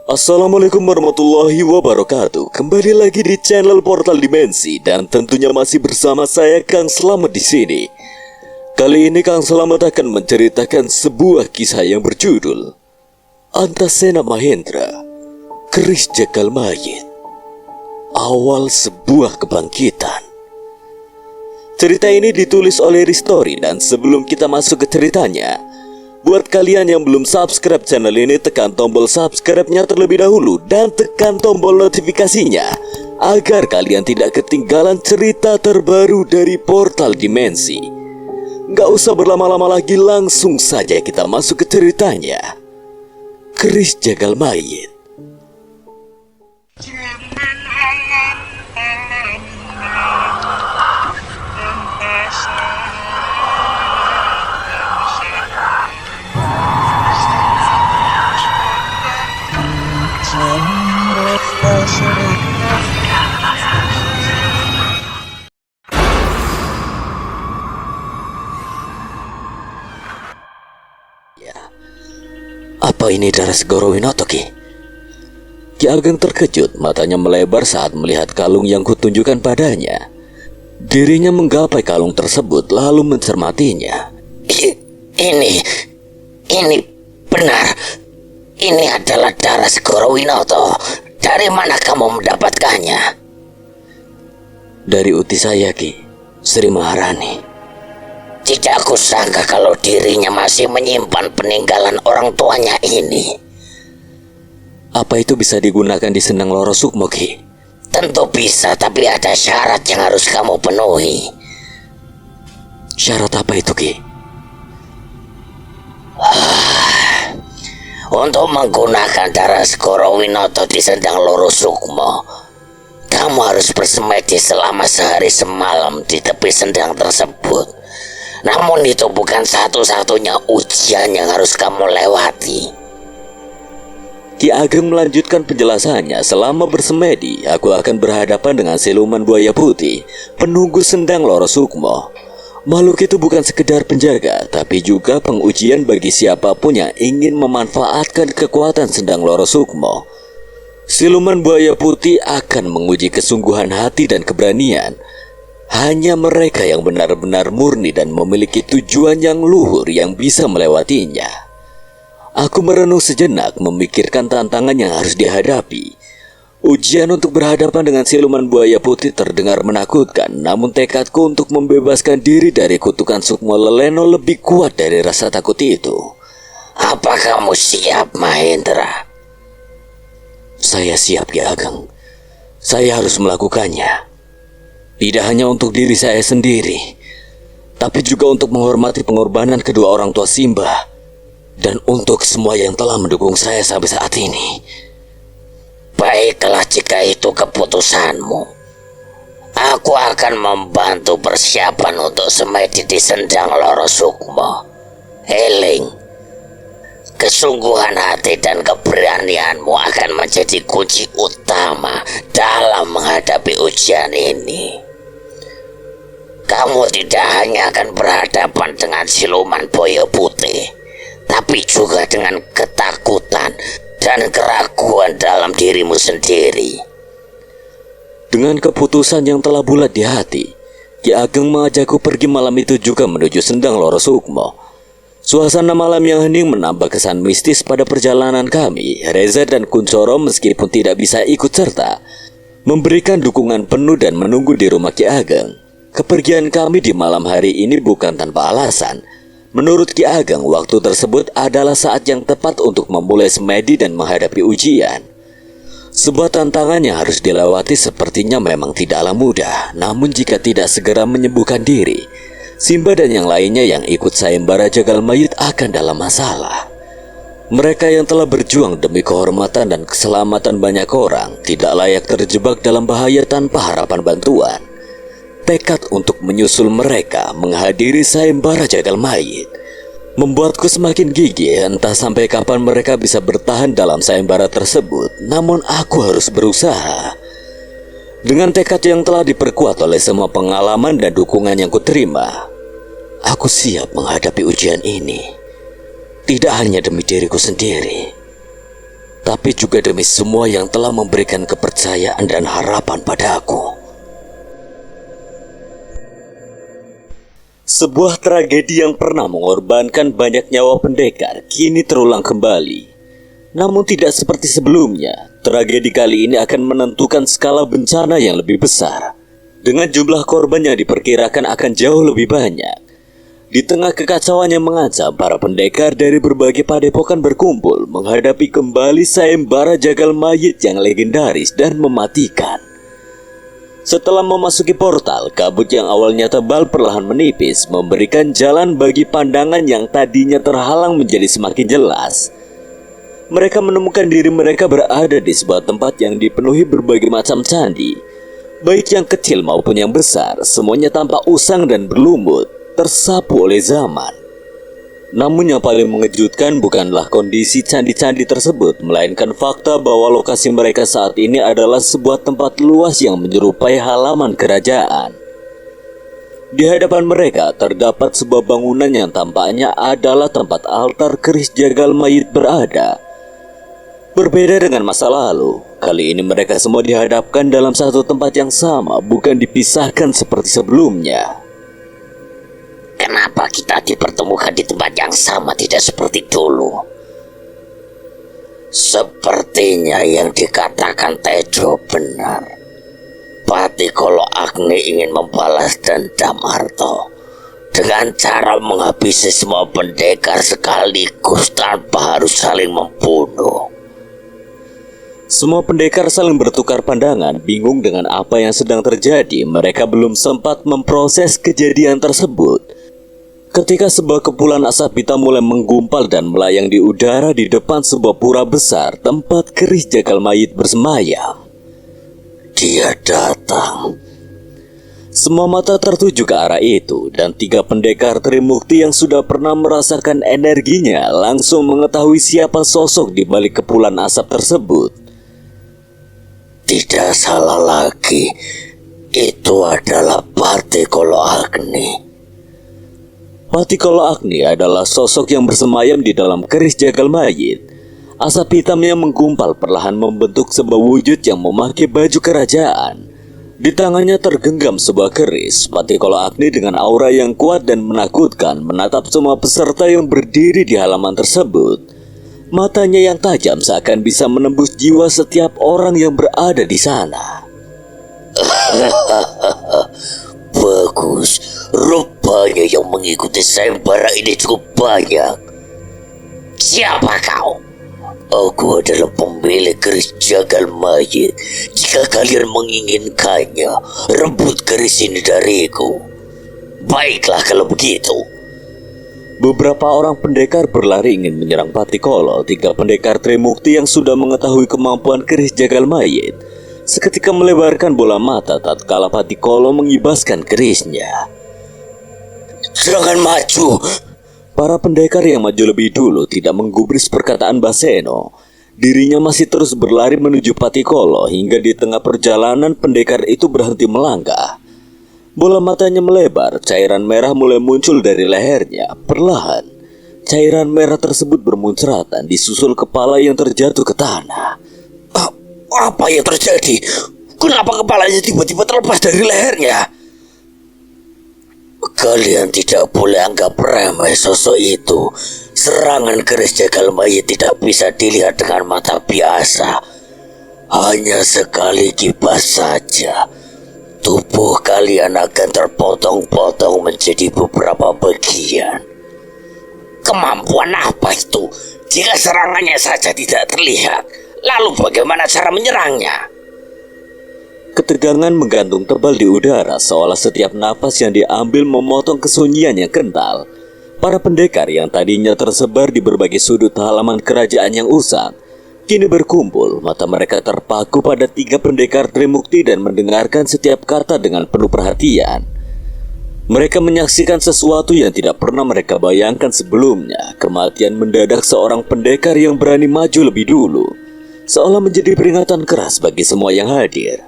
Assalamualaikum warahmatullahi wabarakatuh. Kembali lagi di channel Portal Dimensi dan tentunya masih bersama saya Kang Slamet di sini. Kali ini Kang Slamet akan menceritakan sebuah kisah yang berjudul Antasena Mahendra, Keris Jagal Mayit, awal sebuah kebangkitan. Cerita ini ditulis oleh Ristori dan sebelum kita masuk ke ceritanya, buat kalian yang belum subscribe channel ini, tekan tombol subscribe-nya terlebih dahulu dan tekan tombol notifikasinya agar kalian tidak ketinggalan cerita terbaru dari Portal Dimensi. Gak usah berlama-lama lagi, langsung saja kita masuk ke ceritanya. Keris Jagal Mayit. Apa ini darah Segoro Winoto, Ki? Ki Ageng terkejut, matanya melebar saat melihat kalung yang kutunjukkan padanya. Dirinya menggapai kalung tersebut lalu mencermatinya. Ini benar. Ini adalah darah Segoro Winoto. Dari mana kamu mendapatkannya? Dari uti saya, Ki, Sri Maharani. Tidak kusangka kalau dirinya masih menyimpan peninggalan orang tuanya ini. Apa itu bisa digunakan di Sendang Loro Sukmo, Ki? Tentu bisa, tapi ada syarat yang harus kamu penuhi. Syarat apa itu, Ki? Untuk menggunakan darah Segoro Winoto di Sendang Loro Sukmo, kamu harus bersemedi selama sehari semalam di tepi sendang tersebut. Namun itu bukan satu-satunya ujian yang harus kamu lewati. Ki Ageng melanjutkan penjelasannya. Selama bersemedi, aku akan berhadapan dengan siluman buaya putih, penunggu Sendang Loro Sukmo. Makhluk itu bukan sekedar penjaga, tapi juga pengujian bagi siapapun yang ingin memanfaatkan kekuatan Sendang Loro Sukmo. Siluman buaya putih akan menguji kesungguhan hati dan keberanian. Hanya mereka yang benar-benar murni dan memiliki tujuan yang luhur yang bisa melewatinya. Aku merenung sejenak, memikirkan tantangan yang harus dihadapi. Ujian untuk berhadapan dengan siluman buaya putih terdengar menakutkan, namun tekadku untuk membebaskan diri dari kutukan Sukmo Leleno lebih kuat dari rasa takut itu. Apa kamu siap, Mahendra? Saya siap, Ki Ageng. Saya harus melakukannya. Tidak hanya untuk diri saya sendiri, tapi juga untuk menghormati pengorbanan kedua orang tua Simbah, dan untuk semua yang telah mendukung saya sampai saat ini. Baiklah, jika itu keputusanmu, aku akan membantu persiapan untuk semedi di Sendang Loro Sukmo. Eling, kesungguhan hati dan keberanianmu akan menjadi kunci utama dalam menghadapi ujian ini. Kamu tidak hanya akan berhadapan dengan siluman buaya putih, tapi juga dengan ketakutan dan keraguan dalam dirimu sendiri. Dengan keputusan yang telah bulat di hati, Ki Ageng mengajakku pergi malam itu juga menuju Sendang Loro Sukmo. Suasana malam yang hening menambah kesan mistis pada perjalanan kami. Reza dan Kuncoro meskipun tidak bisa ikut serta, memberikan dukungan penuh dan menunggu di rumah Ki Ageng. Kepergian kami di malam hari ini bukan tanpa alasan. Menurut Ki Ageng, waktu tersebut adalah saat yang tepat untuk memulai semedi dan menghadapi ujian. Sebuah tantangan yang harus dilewati sepertinya memang tidaklah mudah. Namun jika tidak segera menyembuhkan diri, Simba dan yang lainnya yang ikut sayembara Jagal Mayit akan dalam masalah. Mereka yang telah berjuang demi kehormatan dan keselamatan banyak orang tidak layak terjebak dalam bahaya tanpa harapan bantuan. Tekad untuk menyusul mereka menghadiri sayembara Jagal Mayit membuatku semakin gigih. Entah sampai kapan mereka bisa bertahan dalam sayembara tersebut, namun aku harus berusaha. Dengan tekad yang telah diperkuat oleh semua pengalaman dan dukungan yang kuterima, aku siap menghadapi ujian ini. Tidak hanya demi diriku sendiri, tapi juga demi semua yang telah memberikan kepercayaan dan harapan padaku. Sebuah tragedi yang pernah mengorbankan banyak nyawa pendekar kini terulang kembali. Namun tidak seperti sebelumnya, tragedi kali ini akan menentukan skala bencana yang lebih besar. Dengan jumlah korban yang diperkirakan akan jauh lebih banyak. Di tengah kekacauan yang mengancam, para pendekar dari berbagai padepokan berkumpul menghadapi kembali sayembara jagal mayit yang legendaris dan mematikan. Setelah memasuki portal, kabut yang awalnya tebal perlahan menipis, memberikan jalan bagi pandangan yang tadinya terhalang menjadi semakin jelas. Mereka menemukan diri mereka berada di sebuah tempat yang dipenuhi berbagai macam candi. Baik yang kecil maupun yang besar, semuanya tampak usang dan berlumut, tersapu oleh zaman. Namun yang paling mengejutkan bukanlah kondisi candi-candi tersebut, melainkan fakta bahwa lokasi mereka saat ini adalah sebuah tempat luas yang menyerupai halaman kerajaan. Di hadapan mereka terdapat sebuah bangunan yang tampaknya adalah tempat altar keris jagal mayit berada. Berbeda dengan masa lalu, kali ini mereka semua dihadapkan dalam satu tempat yang sama, bukan dipisahkan seperti sebelumnya. Kenapa kita dipertemukan di tempat yang sama, tidak seperti dulu? Sepertinya yang dikatakan Tejo benar. Patikolo Agni ingin membalas dendam Arto dengan cara menghabisi semua pendekar sekaligus tanpa harus saling membunuh. Semua pendekar saling bertukar pandangan, bingung dengan apa yang sedang terjadi. Mereka belum sempat memproses kejadian tersebut ketika sebuah kepulan asap hitam mulai menggumpal dan melayang di udara di depan sebuah pura besar tempat keris jagal mayit bersemayam. Dia datang. Semua mata tertuju ke arah itu, dan 3 pendekar Trimukti yang sudah pernah merasakan energinya langsung mengetahui siapa sosok di balik kepulan asap tersebut. Tidak salah lagi, itu adalah Patikolo Agni. Patikolo Agni adalah sosok yang bersemayam di dalam keris jagal mayit. Asap hitam yang menggumpal perlahan membentuk sebuah wujud yang memakai baju kerajaan. Di tangannya tergenggam sebuah keris. Patikolo Agni dengan aura yang kuat dan menakutkan menatap semua peserta yang berdiri di halaman tersebut. Matanya yang tajam seakan bisa menembus jiwa setiap orang yang berada di sana. Bagus, rupanya yang mengikuti sayembara ini cukup banyak. Siapa kau? Aku adalah pemilik keris jagal mayit. Jika kalian menginginkannya, rebut keris ini dariku. Baiklah kalau begitu. Beberapa orang pendekar berlari ingin menyerang Patikolo. 3 pendekar Trimukti yang sudah mengetahui kemampuan keris jagal mayit seketika melebarkan bola mata tatkala Patikolo mengibaskan kerisnya. Jangan maju! Para pendekar yang maju lebih dulu tidak menggubris perkataan Baseno. Dirinya masih terus berlari menuju Patikolo hingga di tengah perjalanan pendekar itu berhenti melangkah. Bola matanya melebar, cairan merah mulai muncul dari lehernya. Perlahan, cairan merah tersebut bermuncratan disusul kepala yang terjatuh ke tanah. Apa yang terjadi? Kenapa kepalanya tiba-tiba terlepas dari lehernya? Kalian tidak boleh anggap remeh sosok itu. Serangan keris jagal mayit tidak bisa dilihat dengan mata biasa. Hanya sekali kibas saja, tubuh kalian akan terpotong-potong menjadi beberapa bagian. Kemampuan apa itu? Jika serangannya saja tidak terlihat, lalu bagaimana cara menyerangnya? Ketegangan menggantung tebal di udara, seolah setiap napas yang diambil memotong kesunyian yang kental. Para pendekar yang tadinya tersebar di berbagai sudut halaman kerajaan yang usang kini berkumpul, mata mereka terpaku pada 3 pendekar Trimukti dan mendengarkan setiap kata dengan penuh perhatian. Mereka menyaksikan sesuatu yang tidak pernah mereka bayangkan sebelumnya. Kematian mendadak seorang pendekar yang berani maju lebih dulu, seolah menjadi peringatan keras bagi semua yang hadir.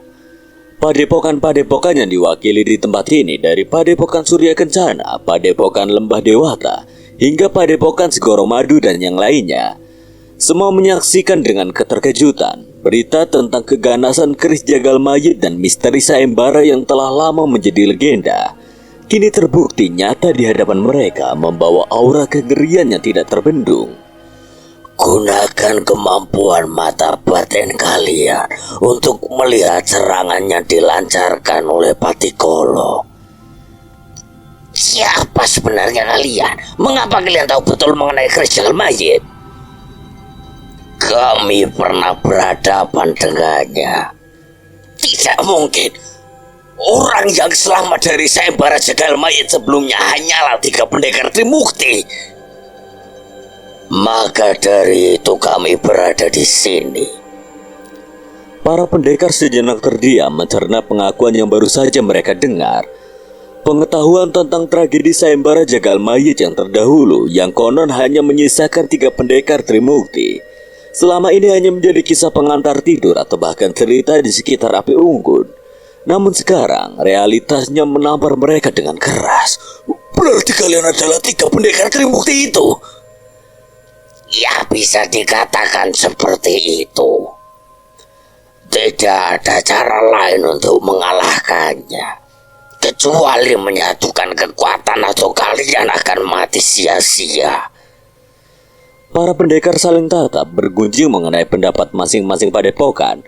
Padepokan-padepokan yang diwakili di tempat ini, dari Padepokan Surya Kencana, Padepokan Lembah Dewata, hingga Padepokan Segoro Madu dan yang lainnya, Semua menyaksikan dengan keterkejutan berita tentang keganasan keris jagal mayit dan misteri sayembara yang telah lama menjadi legenda. Kini terbukti nyata di hadapan mereka, membawa aura kengerian yang tidak terbendung. Gunakan kemampuan mata batin kalian untuk melihat serangan yang dilancarkan oleh Patikolo. Siapa sebenarnya kalian? Mengapa kalian tahu betul mengenai keris jagal mayit? Kami pernah berhadapan dengannya. Tidak mungkin. Orang yang selamat dari sayembara jagal mayit sebelumnya hanyalah 3 pendekar Trimukti. Maka dari itu kami berada di sini. Para pendekar sejenak terdiam mencerna pengakuan yang baru saja mereka dengar. Pengetahuan tentang tragedi sayembara jagal mayit yang terdahulu, yang konon hanya menyisakan 3 pendekar Trimukti, selama ini hanya menjadi kisah pengantar tidur atau bahkan cerita di sekitar api unggun. Namun sekarang realitasnya menampar mereka dengan keras. Berarti kalian adalah 3 pendekar Trimukti itu? Ya, bisa dikatakan seperti itu. Tidak ada cara lain untuk mengalahkannya kecuali menyatukan kekuatan, atau kalian akan mati sia-sia. Para pendekar saling tatap bergunjing mengenai pendapat masing-masing padepokan.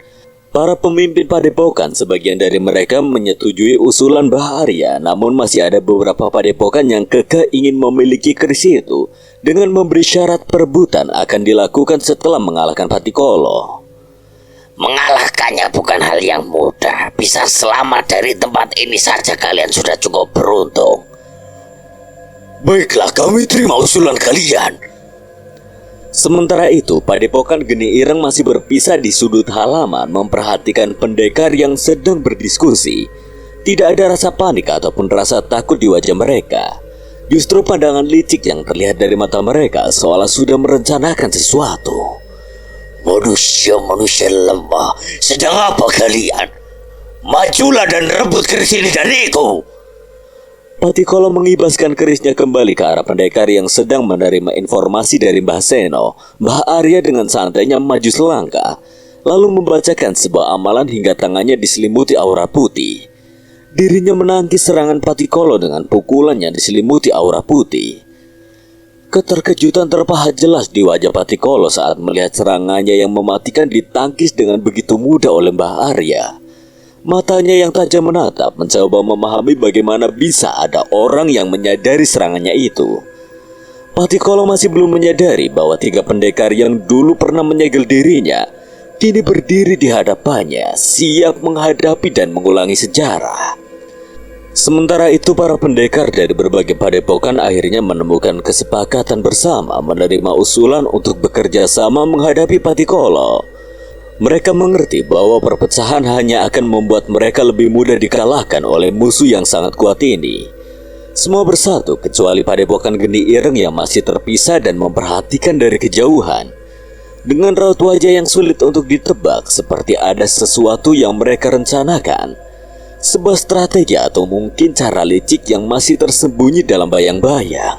Para pemimpin padepokan, sebagian dari mereka menyetujui usulan Mbah Arya, namun masih ada beberapa padepokan yang kekeh ingin memiliki keris itu dengan memberi syarat perebutan akan dilakukan setelah mengalahkan Patikolo. Mengalahkannya bukan hal yang mudah. Bisa selamat dari tempat ini saja kalian sudah cukup beruntung. Baiklah, kami terima usulan kalian. Sementara itu, padepokan Geni Ireng masih berpisah di sudut halaman memperhatikan pendekar yang sedang berdiskusi. Tidak ada rasa panik ataupun rasa takut di wajah mereka. Justru pandangan licik yang terlihat dari mata mereka seolah sudah merencanakan sesuatu. Manusia-manusia lemah, sedang apa kalian? Majulah dan rebut keris ini dariku. Patikolo mengibaskan kerisnya kembali ke arah pendekar yang sedang menerima informasi dari Mbah Seno. Mbah Arya dengan santainya maju selangkah, lalu membacakan sebuah amalan hingga tangannya diselimuti aura putih. Dirinya menangkis serangan Patikolo dengan pukulan yang diselimuti aura putih. Keterkejutan terpahat jelas di wajah Patikolo saat melihat serangannya yang mematikan ditangkis dengan begitu mudah oleh Mbah Arya. Matanya yang tajam menatap mencoba memahami bagaimana bisa ada orang yang menyadari serangannya itu. Patikolo masih belum menyadari bahwa 3 pendekar yang dulu pernah menyegel dirinya kini berdiri di hadapannya, siap menghadapi dan mengulangi sejarah. Sementara itu para pendekar dari berbagai padepokan akhirnya menemukan kesepakatan bersama menerima usulan untuk bekerja sama menghadapi Patikolo. Mereka mengerti bahwa perpecahan hanya akan membuat mereka lebih mudah dikalahkan oleh musuh yang sangat kuat ini. Semua bersatu kecuali padepokan Geni Ireng yang masih terpisah dan memperhatikan dari kejauhan. Dengan raut wajah yang sulit untuk ditebak, seperti ada sesuatu yang mereka rencanakan. Sebuah strategi atau mungkin cara licik yang masih tersembunyi dalam bayang-bayang.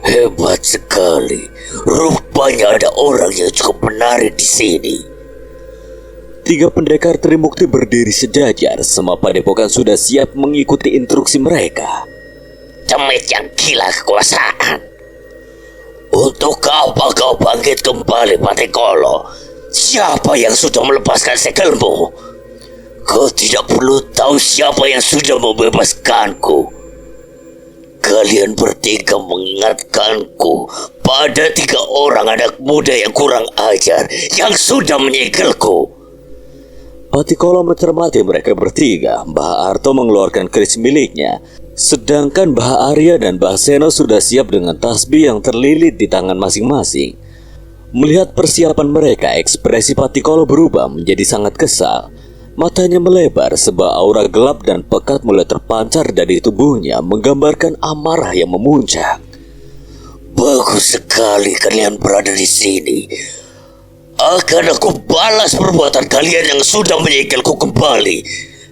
Hebat sekali. Rupanya ada orang yang cukup menarik di sini. 3 pendekar Trimukti berdiri sejajar. Semua padepokan sudah siap mengikuti instruksi mereka. Demit yang gila kekuasaan. Untuk apa kau bangkit kembali, Patikolo? Siapa yang sudah melepaskan segelmu? Kau tidak perlu tahu siapa yang sudah membebaskanku. Kalian bertiga mengingatkanku pada 3 orang anak muda yang kurang ajar yang sudah menyegelku. Patikolo mencermati mereka bertiga. Mbah Arto mengeluarkan keris miliknya, sedangkan Mbah Arya dan Mbah Seno sudah siap dengan tasbih yang terlilit di tangan masing-masing. Melihat persiapan mereka, ekspresi Patikolo berubah menjadi sangat kesal. Matanya melebar, sebuah aura gelap dan pekat mulai terpancar dari tubuhnya, menggambarkan amarah yang memuncak. Bagus sekali kalian berada di sini. Akan aku balas perbuatan kalian yang sudah menyegelku kembali.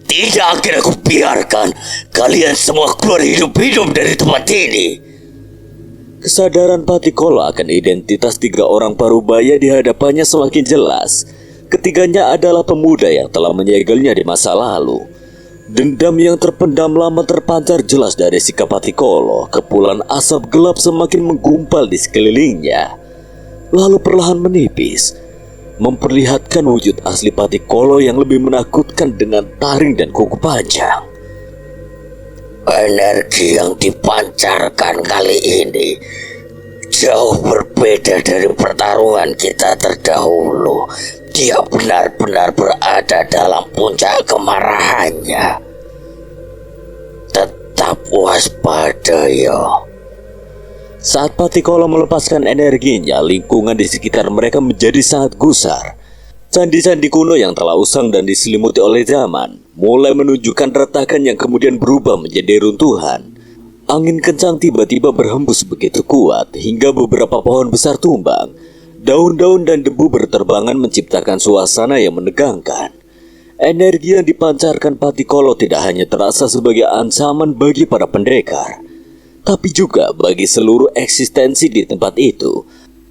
Tidak akan aku biarkan kalian semua keluar hidup-hidup dari tempat ini. Kesadaran Patikolo akan identitas 3 orang parubaya di hadapannya semakin jelas. Ketiganya adalah pemuda yang telah menyegelnya di masa lalu. Dendam yang terpendam lama terpancar jelas dari sikap Patikolo. Kepulan asap gelap semakin menggumpal di sekelilingnya, lalu perlahan menipis, memperlihatkan wujud asli Patikolo yang lebih menakutkan dengan taring dan kuku panjang. Energi yang dipancarkan kali ini jauh berbeda dari pertarungan kita terdahulu. Dia benar-benar berada dalam puncak kemarahannya. Tetap waspada ya. Saat Patikolo melepaskan energinya, lingkungan di sekitar mereka menjadi sangat gusar. Candi-candi kuno yang telah usang dan diselimuti oleh zaman mulai menunjukkan retakan yang kemudian berubah menjadi runtuhan. Angin kencang tiba-tiba berhembus begitu kuat hingga beberapa pohon besar tumbang. Daun-daun dan debu berterbangan menciptakan suasana yang menegangkan. Energi yang dipancarkan Patikolo tidak hanya terasa sebagai ancaman bagi para pendekar, tapi juga bagi seluruh eksistensi di tempat itu.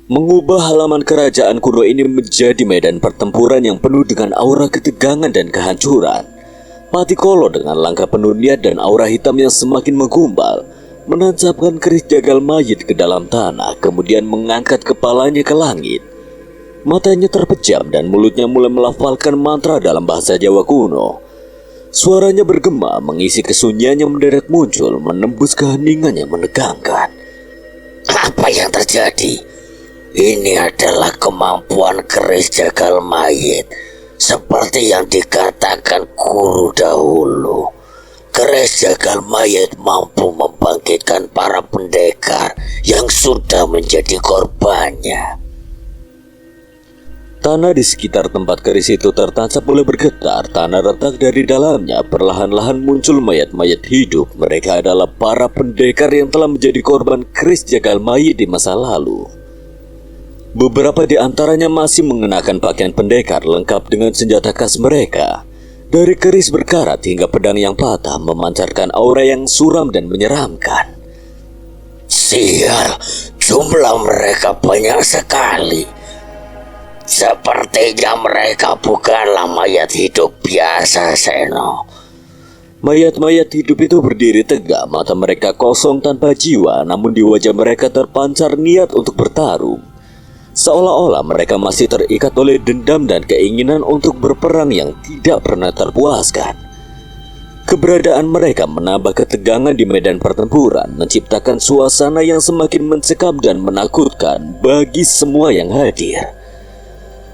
Mengubah halaman kerajaan kuno ini menjadi medan pertempuran yang penuh dengan aura ketegangan dan kehancuran. Patikolo dengan langkah penuh niat dan aura hitam yang semakin menggumpal, menancapkan keris jagal mayit ke dalam tanah, kemudian mengangkat kepalanya ke langit. Matanya terpejam dan mulutnya mulai melafalkan mantra dalam bahasa Jawa kuno. Suaranya bergema mengisi kesunyian yang mendadak muncul, menembus keheningan yang menegangkan. Apa yang terjadi? Ini adalah kemampuan keris jagal mayit, seperti yang dikatakan guru dahulu. Keris jagal mayit mampu membangkitkan para pendekar yang sudah menjadi korbannya. Tanah di sekitar tempat keris itu tertancap mulai bergetar. Tanah retak dari dalamnya. Perlahan-lahan muncul mayat-mayat hidup. Mereka adalah para pendekar yang telah menjadi korban keris jagal mayit di masa lalu. Beberapa di antaranya masih mengenakan pakaian pendekar lengkap dengan senjata khas mereka. Dari keris berkarat hingga pedang yang patah memancarkan aura yang suram dan menyeramkan. Sial, jumlah mereka banyak sekali. Sepertinya mereka bukanlah mayat hidup biasa, Seno. Mayat-mayat hidup itu berdiri tegak, mata mereka kosong tanpa jiwa, namun di wajah mereka terpancar niat untuk bertarung. Seolah-olah mereka masih terikat oleh dendam dan keinginan untuk berperang yang tidak pernah terpuaskan. Keberadaan mereka menambah ketegangan di medan pertempuran, menciptakan suasana yang semakin mencekam dan menakutkan bagi semua yang hadir.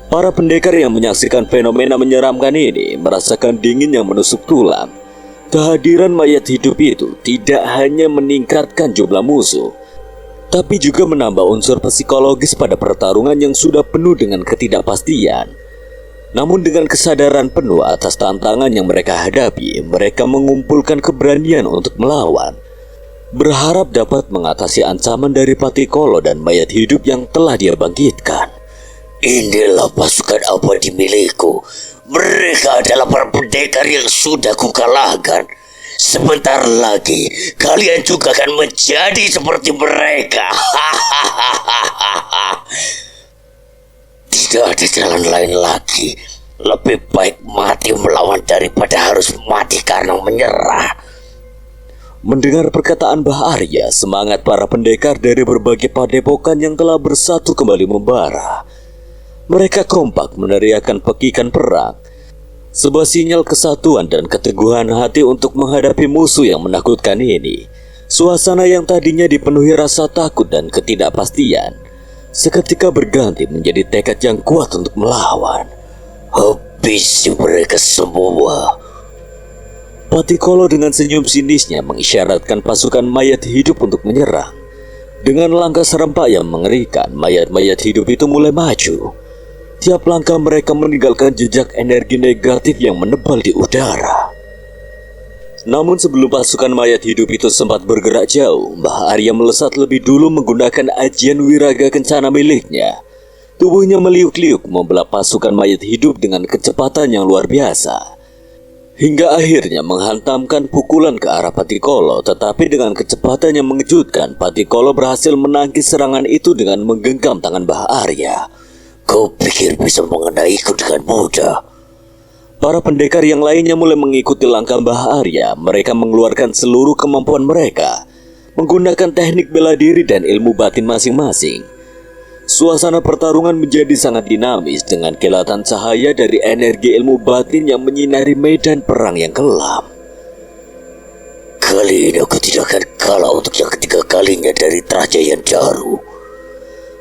Para pendekar yang menyaksikan fenomena menyeramkan ini merasakan dingin yang menusuk tulang. Kehadiran mayat hidup itu tidak hanya meningkatkan jumlah musuh, tapi juga menambah unsur psikologis pada pertarungan yang sudah penuh dengan ketidakpastian. Namun dengan kesadaran penuh atas tantangan yang mereka hadapi, mereka mengumpulkan keberanian untuk melawan, berharap dapat mengatasi ancaman dari Patikolo dan mayat hidup yang telah dia bangkitkan. Inilah pasukan abadi milikku. Mereka adalah para pendekar yang sudah kukalahkan. Sebentar lagi kalian juga akan menjadi seperti mereka. Tidak ada jalan lain lagi. Lebih baik mati melawan daripada harus mati karena menyerah. Mendengar perkataan Mbah Arya, semangat para pendekar dari berbagai padepokan yang telah bersatu kembali membara. Mereka kompak meneriakkan pekikan perang, sebuah sinyal kesatuan dan keteguhan hati untuk menghadapi musuh yang menakutkan ini. Suasana yang tadinya dipenuhi rasa takut dan ketidakpastian seketika berganti menjadi tekad yang kuat untuk melawan. Habisi mereka semua. Patikolo dengan senyum sinisnya mengisyaratkan pasukan mayat hidup untuk menyerang. Dengan langkah serempak yang mengerikan, mayat-mayat hidup itu mulai maju. Tiap langkah mereka meninggalkan jejak energi negatif yang menebal di udara. Namun sebelum pasukan mayat hidup itu sempat bergerak jauh, Mbah Arya melesat lebih dulu menggunakan ajian wiraga kencana miliknya. Tubuhnya meliuk-liuk membelah pasukan mayat hidup dengan kecepatan yang luar biasa. hingga akhirnya menghantamkan pukulan ke arah Patikolo. Tetapi dengan kecepatan yang mengejutkan, Patikolo berhasil menangkis serangan itu dengan menggenggam tangan Mbah Arya. Kau pikir bisa mengenaiku dengan mudah? Para pendekar yang lainnya mulai mengikuti langkah Mbah Arya. Mereka mengeluarkan seluruh kemampuan mereka, menggunakan teknik bela diri dan ilmu batin masing-masing. Suasana pertarungan menjadi sangat dinamis dengan kilatan cahaya dari energi ilmu batin yang menyinari medan perang yang kelam. Kali ini aku tidak akan kalah untuk yang ketiga kalinya dari Trajayan Daru.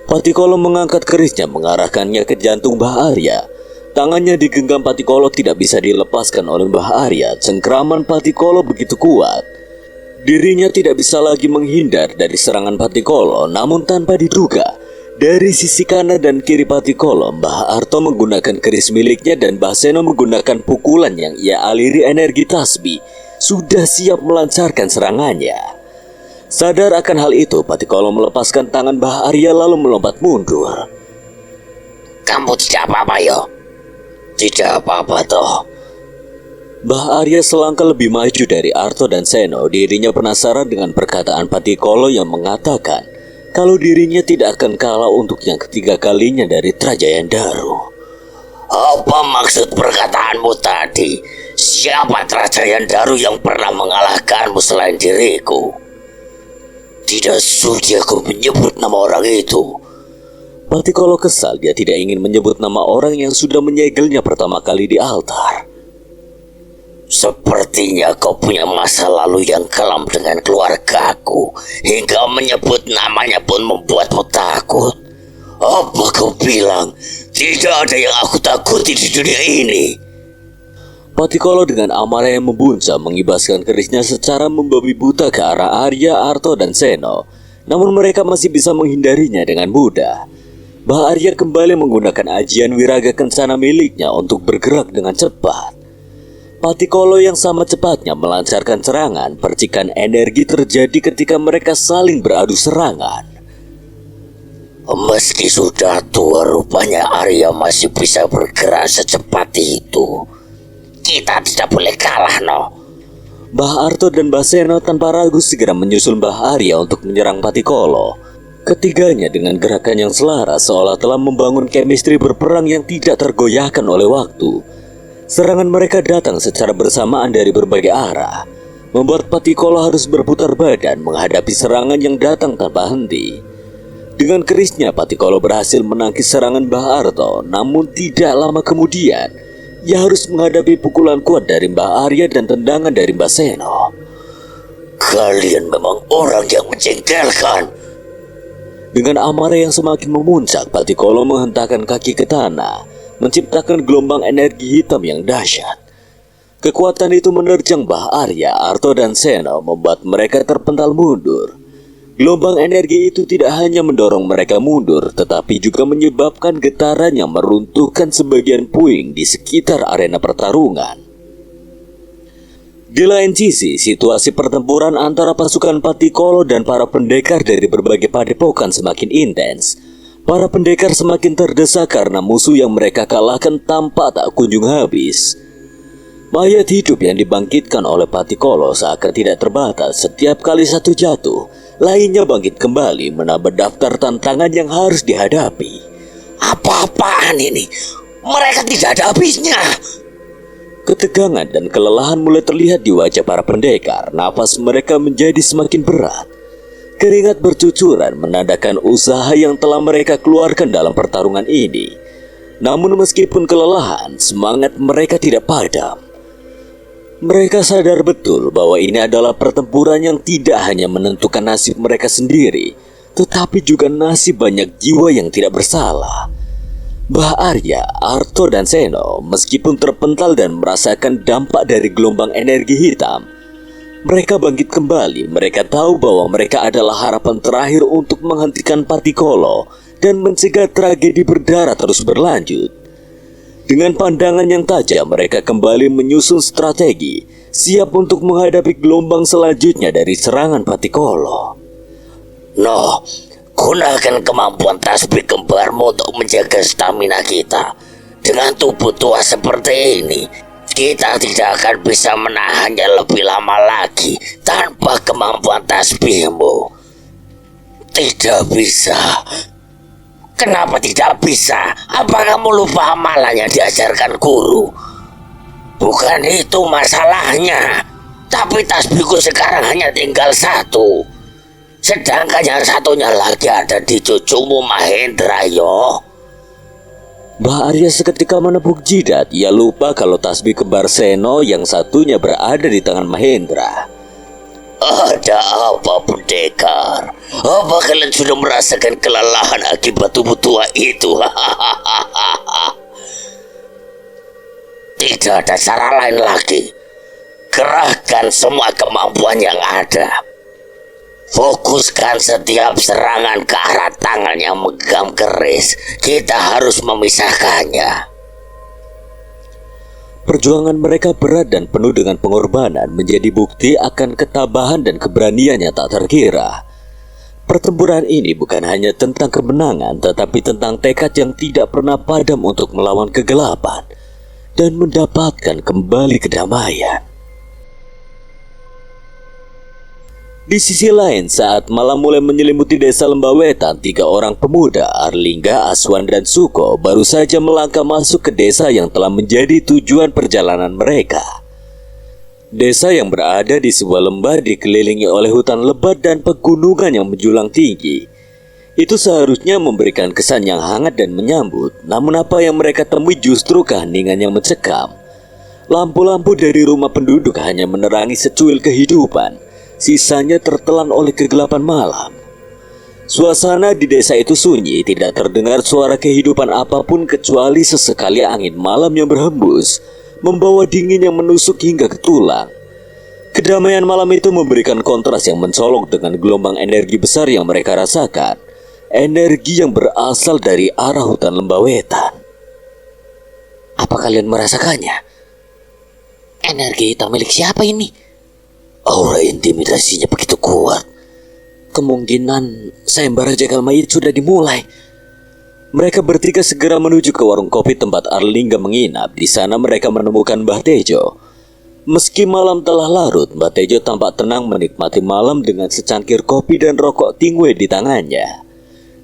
Patikolo mengangkat kerisnya mengarahkannya ke jantung Mbah Arya. Tangannya digenggam Patikolo tidak bisa dilepaskan oleh Mbah Arya. Cengkraman Patikolo begitu kuat. Dirinya tidak bisa lagi menghindar dari serangan Patikolo, namun tanpa diduga, dari sisi kanan dan kiri Patikolo, Mbah Arto menggunakan keris miliknya dan Mbah Seno menggunakan pukulan yang ia aliri energi tasbih, sudah siap melancarkan serangannya. Sadar akan hal itu, Patikolo melepaskan tangan Mbah Arya lalu melompat mundur. Kamu tidak apa-apa, yo? Tidak apa-apa, toh. Mbah Arya selangkah lebih maju dari Arto dan Seno. Dirinya penasaran dengan perkataan Patikolo yang mengatakan kalau dirinya tidak akan kalah untuk yang ketiga kalinya dari Trajayan Daru. Apa maksud perkataanmu tadi? Siapa Trajayan Daru yang pernah mengalahkanmu selain diriku? Tidak sudi aku menyebut nama orang itu. Patikolo kesal, dia tidak ingin menyebut nama orang yang sudah menyegelnya pertama kali di altar. Sepertinya kau punya masa lalu yang kelam dengan keluargaku, hingga menyebut namanya pun membuatmu takut. Apa kau bilang tidak ada yang aku takuti di dunia ini? Patikolo dengan amarah yang membuncah mengibaskan kerisnya secara membabi buta ke arah Arya, Arto, dan Seno. Namun mereka masih bisa menghindarinya dengan mudah. Mbah Arya kembali menggunakan ajian wiraga kencana miliknya untuk bergerak dengan cepat. Patikolo yang sama cepatnya melancarkan serangan. Percikan energi terjadi ketika mereka saling beradu serangan. Meski sudah tua, rupanya Arya masih bisa bergerak secepat itu. Kita tidak boleh kalah, no. Mbah Arto dan Mbah Seno tanpa ragu segera menyusul Mbah Arya untuk menyerang Patikolo. Ketiganya dengan gerakan yang selaras seolah telah membangun chemistry berperang yang tidak tergoyahkan oleh waktu. Serangan mereka datang secara bersamaan dari berbagai arah, membuat Patikolo harus berputar badan menghadapi serangan yang datang tanpa henti. Dengan kerisnya, Patikolo berhasil menangkis serangan Mbah Arto, namun tidak lama kemudian, ia harus menghadapi pukulan kuat dari Mbah Arya dan tendangan dari Mbah Seno. Kalian memang orang yang menjengkelkan. Dengan amarah yang semakin memuncak, Patikolo menghentakkan kaki ke tanah, menciptakan gelombang energi hitam yang dahsyat. Kekuatan itu menerjang Mbah Arya, Arto, dan Seno, membuat mereka terpental mundur. Gelombang energi itu tidak hanya mendorong mereka mundur, tetapi juga menyebabkan getaran yang meruntuhkan sebagian puing di sekitar arena pertarungan. Di lain sisi, situasi pertempuran antara pasukan Patikolo dan para pendekar dari berbagai padepokan semakin intens. Para pendekar semakin terdesak karena musuh yang mereka kalahkan tampak tak kunjung habis. Mayat hidup yang dibangkitkan oleh Patikolo seakan tidak terbatas. Setiap kali satu jatuh, lainnya bangkit kembali menambah daftar tantangan yang harus dihadapi. Apa-apaan ini? Mereka tidak ada habisnya. Ketegangan dan kelelahan mulai terlihat di wajah para pendekar. Nafas mereka menjadi semakin berat. Keringat bercucuran menandakan usaha yang telah mereka keluarkan dalam pertarungan ini. Namun meskipun kelelahan, semangat mereka tidak padam. Mereka sadar betul bahwa ini adalah pertempuran yang tidak hanya menentukan nasib mereka sendiri, tetapi juga nasib banyak jiwa yang tidak bersalah. Mbah Arya, Arto, dan Seno meskipun terpental dan merasakan dampak dari gelombang energi hitam, mereka bangkit kembali. Mereka tahu bahwa mereka adalah harapan terakhir untuk menghentikan Patikolo dan mencegah tragedi berdarah terus berlanjut. Dengan pandangan yang tajam, mereka kembali menyusun strategi, siap untuk menghadapi gelombang selanjutnya dari serangan Patikolo. No, gunakan kemampuan tasbih kembarmu untuk menjaga stamina kita. Dengan tubuh tua seperti ini, Kita tidak akan bisa menahannya lebih lama lagi tanpa kemampuan tasbihmu. Tidak bisa. Kenapa tidak bisa? Apa kamu lupa amalan yang diajarkan guru? Bukan itu masalahnya. Tapi tasbihku sekarang hanya tinggal satu. Sedangkan yang satunya lagi ada di cucumu Mahendra, yo. Mbah Arya seketika menepuk jidat. Ia lupa kalau tasbih kembar Seno yang satunya berada di tangan Mahendra. Ada apa, pendekar? Apa kalian sudah merasakan kelelahan akibat tubuh tua itu? Tidak ada cara lain lagi. Kerahkan semua kemampuan yang ada. Fokuskan setiap serangan ke arah tangan yang megang keris. Kita harus memisahkannya. Perjuangan mereka berat dan penuh dengan pengorbanan menjadi bukti akan ketabahan dan keberanian yang tak terkira. Pertempuran ini bukan hanya tentang kemenangan, tetapi tentang tekad yang tidak pernah padam untuk melawan kegelapan dan mendapatkan kembali kedamaian. Di sisi lain, saat malam mulai menyelimuti desa Lembah Wetan, 3 orang pemuda, Arlingga, Aswan, dan Suko, baru saja melangkah masuk ke desa yang telah menjadi tujuan perjalanan mereka. Desa yang berada di sebuah lembah dikelilingi oleh hutan lebat dan pegunungan yang menjulang tinggi. Itu seharusnya memberikan kesan yang hangat dan menyambut, namun apa yang mereka temui justru keheningan yang mencekam. Lampu-lampu dari rumah penduduk hanya menerangi secuil kehidupan. Sisanya tertelan oleh kegelapan malam. Suasana di desa itu sunyi, tidak terdengar suara kehidupan apapun kecuali sesekali angin malam yang berhembus, membawa dingin yang menusuk hingga ke tulang. Kedamaian malam itu memberikan kontras yang mencolok dengan gelombang energi besar yang mereka rasakan. Energi yang berasal dari arah hutan Lembah Wetan. Apa kalian merasakannya? Energi hitam milik siapa ini? Aura intimidasinya begitu kuat. Kemungkinan sayembara jagal mayit sudah dimulai. Mereka bertiga segera menuju ke warung kopi tempat Arlingga menginap. Di sana mereka menemukan Mbah Tejo. Meski malam telah larut, Mbah Tejo tampak tenang menikmati malam dengan secangkir kopi dan rokok tingwe di tangannya.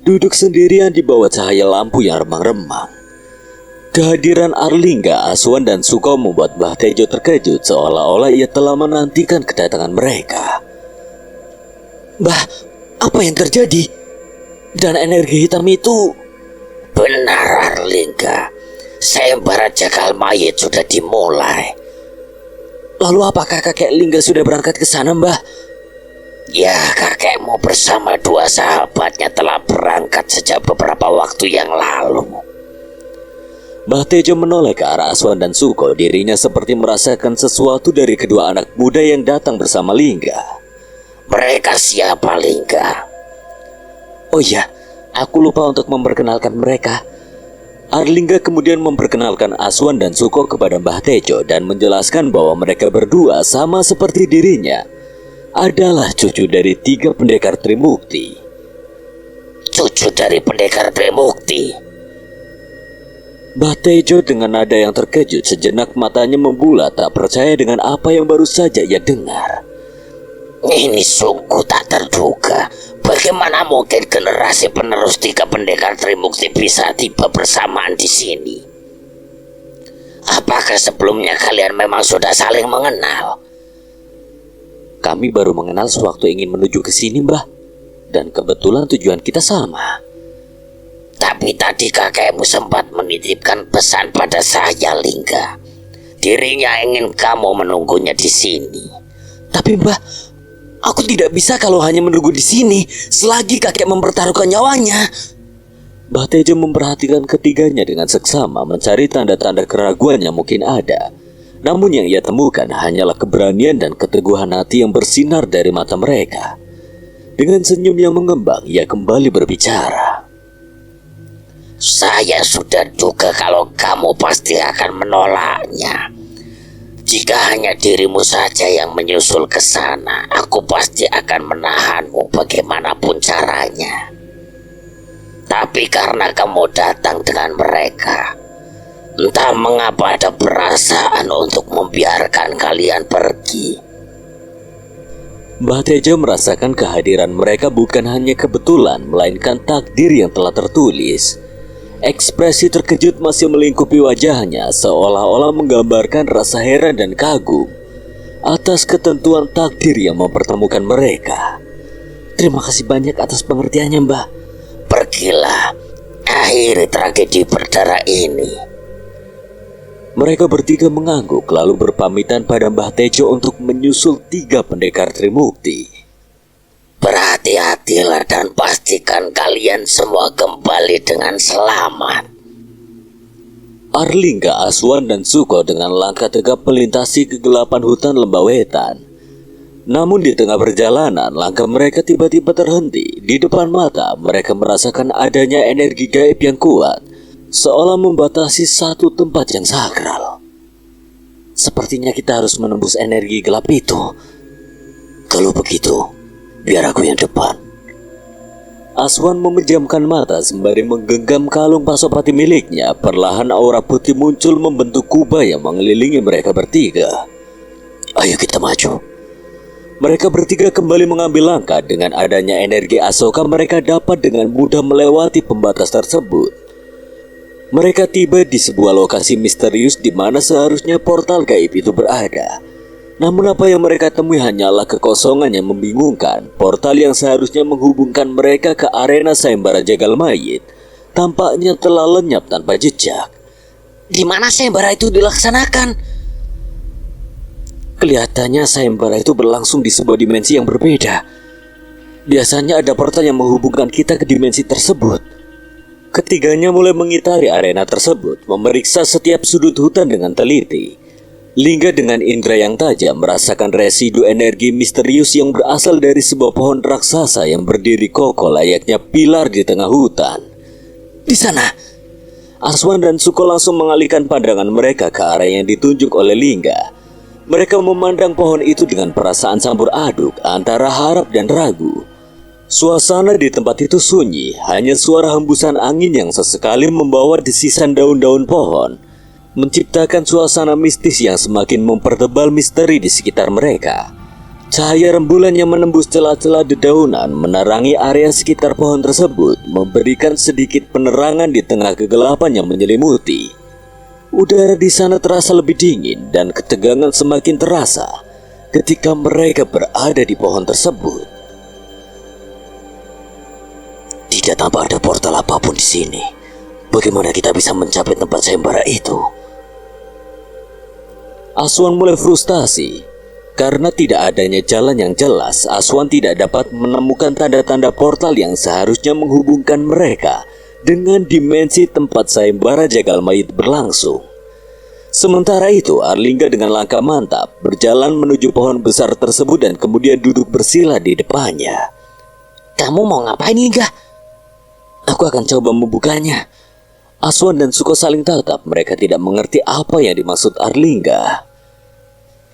Duduk sendirian di bawah cahaya lampu yang remang-remang. Kehadiran Arlingga, Aswan, dan Suko membuat Mbah Tejo terkejut, seolah-olah ia telah menantikan kedatangan mereka. Mbah, apa yang terjadi? Dan energi hitam itu... Benar, Arlingga. Sayembara jagal mayit sudah dimulai. Lalu apakah kakek Lingga sudah berangkat ke sana, Mbah? Ya, kakekmu bersama 2 sahabatnya telah berangkat sejak beberapa waktu yang lalu. Mbah Tejo menoleh ke arah Aswan dan Suko. Dirinya seperti merasakan sesuatu dari kedua anak muda yang datang bersama Lingga. Mereka siapa, Lingga? Oh iya, aku lupa untuk memperkenalkan mereka. Arlingga kemudian memperkenalkan Aswan dan Suko kepada Mbah Tejo dan menjelaskan bahwa mereka berdua sama seperti dirinya adalah cucu dari 3 pendekar Trimukti. Cucu dari pendekar Trimukti? Mbah Tejo dengan nada yang terkejut, sejenak matanya membulat, tak percaya dengan apa yang baru saja ia dengar. Ini sungguh tak terduga. Bagaimana mungkin generasi penerus 3 pendekar Trimukti bisa tiba bersamaan di sini? Apakah sebelumnya kalian memang sudah saling mengenal? Kami baru mengenal sewaktu ingin menuju ke sini, Mbah. Dan kebetulan tujuan kita sama. Tapi tadi kakekmu sempat menitipkan pesan pada saya, Lingga. Dirinya ingin kamu menunggunya di sini. Tapi Mbah, aku tidak bisa kalau hanya menunggu di sini selagi kakek mempertaruhkan nyawanya. Mbah Tejo memperhatikan ketiganya dengan seksama, mencari tanda-tanda keraguan yang mungkin ada. Namun yang ia temukan hanyalah keberanian dan keteguhan hati yang bersinar dari mata mereka. Dengan senyum yang mengembang, ia kembali berbicara. Saya sudah duga kalau kamu pasti akan menolaknya. Jika hanya dirimu saja yang menyusul ke sana, aku pasti akan menahanmu bagaimanapun caranya. Tapi karena kamu datang dengan mereka, Entah mengapa ada perasaan untuk membiarkan kalian pergi. Mbah Tejo merasakan kehadiran mereka bukan hanya kebetulan, melainkan takdir yang telah tertulis. Ekspresi terkejut masih melingkupi wajahnya, seolah-olah menggambarkan rasa heran dan kagum atas ketentuan takdir yang mempertemukan mereka. Terima kasih banyak atas pengertiannya, Mbah. Pergilah, akhiri tragedi berdarah ini. Mereka bertiga mengangguk lalu berpamitan pada Mbah Tejo untuk menyusul 3 pendekar Trimukti. Berhati-hatilah dan pastikan kalian semua kembali dengan selamat. Arlingga, Aswan, dan Suko dengan langkah tegap melintasi kegelapan hutan Lembah Wetan. Namun di tengah perjalanan, langkah mereka tiba-tiba terhenti. Di depan mata, mereka merasakan adanya energi gaib yang kuat, seolah membatasi satu tempat yang sakral. Sepertinya kita harus menembus energi gelap itu. Kalau begitu, biar aku yang depan. Aswan memejamkan mata sembari menggenggam kalung pasopati miliknya. Perlahan aura putih muncul membentuk kubah yang mengelilingi mereka bertiga. Ayo kita maju. Mereka bertiga kembali mengambil langkah. Dengan adanya energi Asoka, mereka dapat dengan mudah melewati pembatas tersebut. Mereka tiba di sebuah lokasi misterius di mana seharusnya portal gaib itu berada. Namun apa yang mereka temui hanyalah kekosongan yang membingungkan. Portal yang seharusnya menghubungkan mereka ke arena sayembara jagal mayit tampaknya telah lenyap tanpa jejak. Di mana sayembara itu dilaksanakan? Kelihatannya sayembara itu berlangsung di sebuah dimensi yang berbeda. Biasanya ada portal yang menghubungkan kita ke dimensi tersebut. Ketiganya mulai mengitari arena tersebut, memeriksa setiap sudut hutan dengan teliti. Lingga dengan indera yang tajam merasakan residu energi misterius yang berasal dari sebuah pohon raksasa yang berdiri kokoh layaknya pilar di tengah hutan. Di sana, Aswan dan Suko langsung mengalihkan pandangan mereka ke arah yang ditunjuk oleh Lingga. Mereka memandang pohon itu dengan perasaan campur aduk antara harap dan ragu. Suasana di tempat itu sunyi, hanya suara hembusan angin yang sesekali membawa desisan daun-daun pohon, menciptakan suasana mistis yang semakin mempertebal misteri di sekitar mereka. Cahaya rembulan yang menembus celah-celah dedaunan menerangi area sekitar pohon tersebut, memberikan sedikit penerangan di tengah kegelapan yang menyelimuti. Udara di sana terasa lebih dingin dan ketegangan semakin terasa ketika mereka berada di pohon tersebut. Tidak tampak ada portal apapun di sini. Bagaimana kita bisa mencapai tempat sayembara itu? Aswan mulai frustasi. Karena tidak adanya jalan yang jelas, Aswan tidak dapat menemukan tanda-tanda portal yang seharusnya menghubungkan mereka dengan dimensi tempat sayembara jagal mayit berlangsung. Sementara itu, Arlingga dengan langkah mantap berjalan menuju pohon besar tersebut dan kemudian duduk bersila di depannya. kamu mau ngapain, Lingga? Aku akan coba membukanya. Aswan dan Suko saling tatap. Mereka tidak mengerti apa yang dimaksud Arlingga.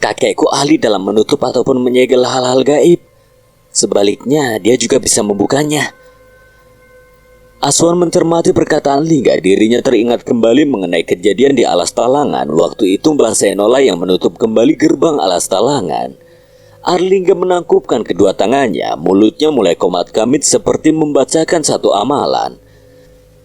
Kakekku ahli dalam menutup ataupun menyegel hal-hal gaib. Sebaliknya, dia juga bisa membukanya. Aswan mencermati perkataan Lingga. Dirinya teringat kembali mengenai kejadian di Alas Talangan. Waktu itu Mbah Senola yang menutup kembali gerbang Alas Talangan. Arlingga menangkupkan kedua tangannya, mulutnya mulai komat-kamit seperti membacakan satu amalan.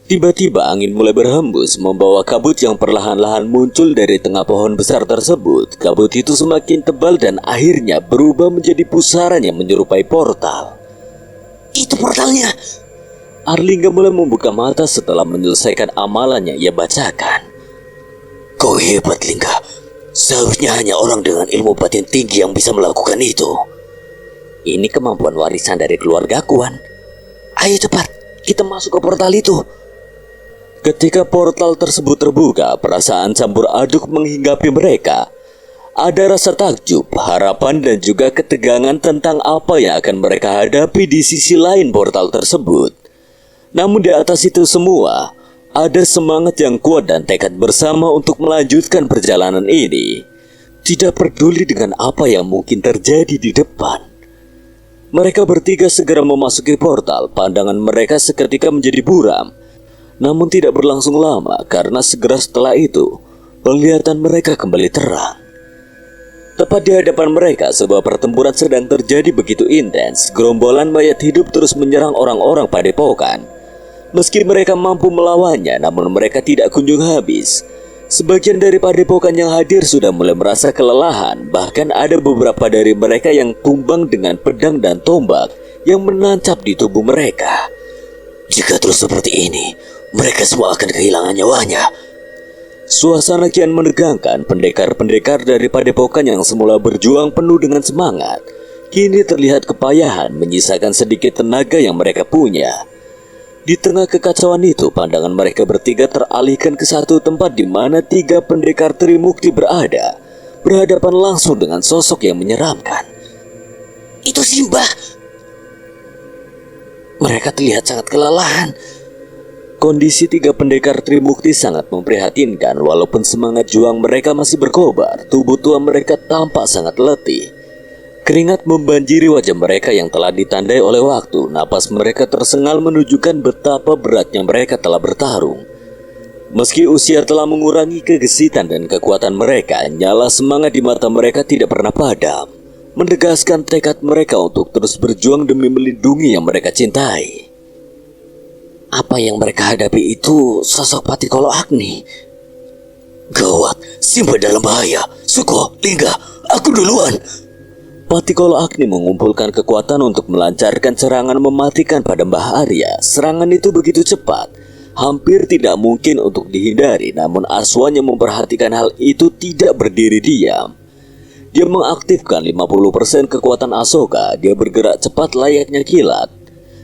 Tiba-tiba angin mulai berhembus, membawa kabut yang perlahan-lahan muncul dari tengah pohon besar tersebut. Kabut itu semakin tebal dan akhirnya berubah menjadi pusaran yang menyerupai portal. Itu portalnya. Arlingga mulai membuka mata setelah menyelesaikan amalan yang ia bacakan. Kau hebat, Lingga. Seharusnya hanya orang dengan ilmu batin tinggi yang bisa melakukan itu. Ini kemampuan warisan dari keluarga Kuan. Ayo cepat, kita masuk ke portal itu. Ketika portal tersebut terbuka, perasaan campur aduk menghinggapi mereka. Ada rasa takjub, harapan dan juga ketegangan tentang apa yang akan mereka hadapi di sisi lain portal tersebut. Namun di atas itu semua, ada semangat yang kuat dan tekad bersama untuk melanjutkan perjalanan ini. Tidak peduli dengan apa yang mungkin terjadi di depan. Mereka bertiga segera memasuki portal. Pandangan mereka seketika menjadi buram. Namun tidak berlangsung lama karena segera setelah itu penglihatan mereka kembali terang. Tepat di hadapan mereka sebuah pertempuran sedang terjadi begitu intens. Gerombolan mayat hidup terus menyerang orang-orang padepokan. Meski mereka mampu melawannya, namun mereka tidak kunjung habis. Sebagian dari padepokan yang hadir sudah mulai merasa kelelahan. Bahkan ada beberapa dari mereka yang tumbang dengan pedang dan tombak yang menancap di tubuh mereka. Jika terus seperti ini, mereka semua akan kehilangan nyawanya. Suasana kian menegangkan. Pendekar-pendekar dari padepokan yang semula berjuang penuh dengan semangat, kini terlihat kepayahan menyisakan sedikit tenaga yang mereka punya. Di tengah kekacauan itu, pandangan mereka bertiga teralihkan ke satu tempat di mana 3 pendekar Trimukti berada, berhadapan langsung dengan sosok yang menyeramkan. Itu Simbah. Mereka terlihat sangat kelelahan. Kondisi 3 pendekar Trimukti sangat memprihatinkan. Walaupun semangat juang mereka masih berkobar, tubuh tua mereka tampak sangat letih. Keringat membanjiri wajah mereka yang telah ditandai oleh waktu. Napas mereka tersengal menunjukkan betapa beratnya mereka telah bertarung. Meski usia telah mengurangi kegesitan dan kekuatan mereka, nyala semangat di mata mereka tidak pernah padam, menegaskan tekad mereka untuk terus berjuang demi melindungi yang mereka cintai. Apa yang mereka hadapi itu sosok Patikolo Agni. Gawat, Simbah dalam bahaya. Suko, Lingga, aku duluan. Patikolo Agni mengumpulkan kekuatan untuk melancarkan serangan mematikan pada Mbah Arya. Serangan itu begitu cepat, hampir tidak mungkin untuk dihindari. Namun Aswan yang memperhatikan hal itu tidak berdiri diam. Dia mengaktifkan 50% kekuatan Asoka. Dia bergerak cepat layaknya kilat.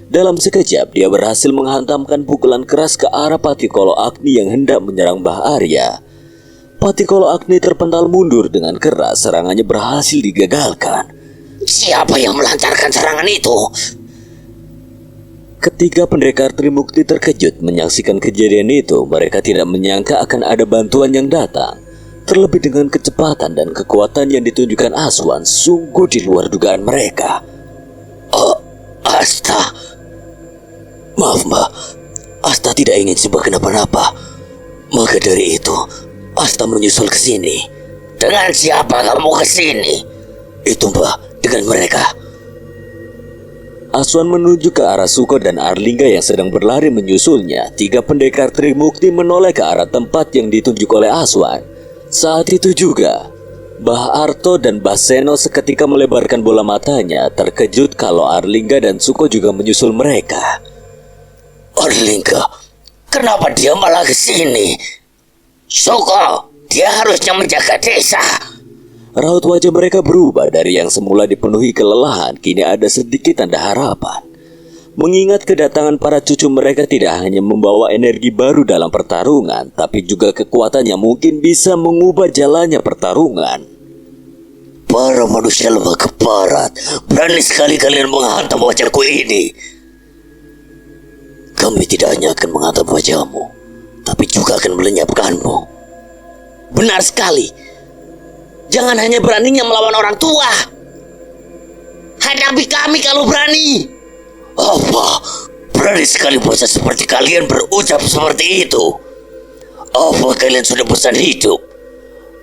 Dalam sekejap dia berhasil menghantamkan pukulan keras ke arah Patikolo Agni yang hendak menyerang Mbah Arya. Patikolo Agni terpental mundur dengan keras. Serangannya berhasil digagalkan. Siapa yang melancarkan serangan itu? Ketiga pendekar Trimukti terkejut menyaksikan kejadian itu. Mereka tidak menyangka akan ada bantuan yang datang. Terlebih dengan kecepatan dan kekuatan yang ditunjukkan Aswan, sungguh di luar dugaan mereka. Oh, Asta. Maaf, Mbak. Asta tidak ingin Simbah kenapa-napa. Maka dari itu, Asta menyusul ke sini. Dengan siapa kamu ke sini? Itu, Mbak, dengan mereka. Aswan menunjuk ke arah Suko dan Arlingga yang sedang berlari menyusulnya. 3 pendekar Trimukti menoleh ke arah tempat yang ditunjuk oleh Aswan. Saat itu juga, Mbah Arto dan Mbah Seno seketika melebarkan bola matanya, terkejut kalau Arlingga dan Suko juga menyusul mereka. Arlingga, Kenapa dia malah ke sini? Suko, dia harusnya menjaga desa. Raut wajah mereka berubah dari yang semula dipenuhi kelelahan, kini ada sedikit tanda harapan. Mengingat kedatangan para cucu mereka tidak hanya membawa energi baru dalam pertarungan, tapi juga kekuatan yang mungkin bisa mengubah jalannya pertarungan. para manusia lemah keparat, berani sekali kalian menghantam wajahku ini. Kami tidak hanya akan menghantam wajahmu, tapi juga akan melenyapkanmu. Benar sekali. Jangan hanya beraninya melawan orang tua. Hadapi kami kalau berani. Apa? Berani sekali bocah seperti kalian berucap seperti itu? Apa kalian sudah bosan hidup?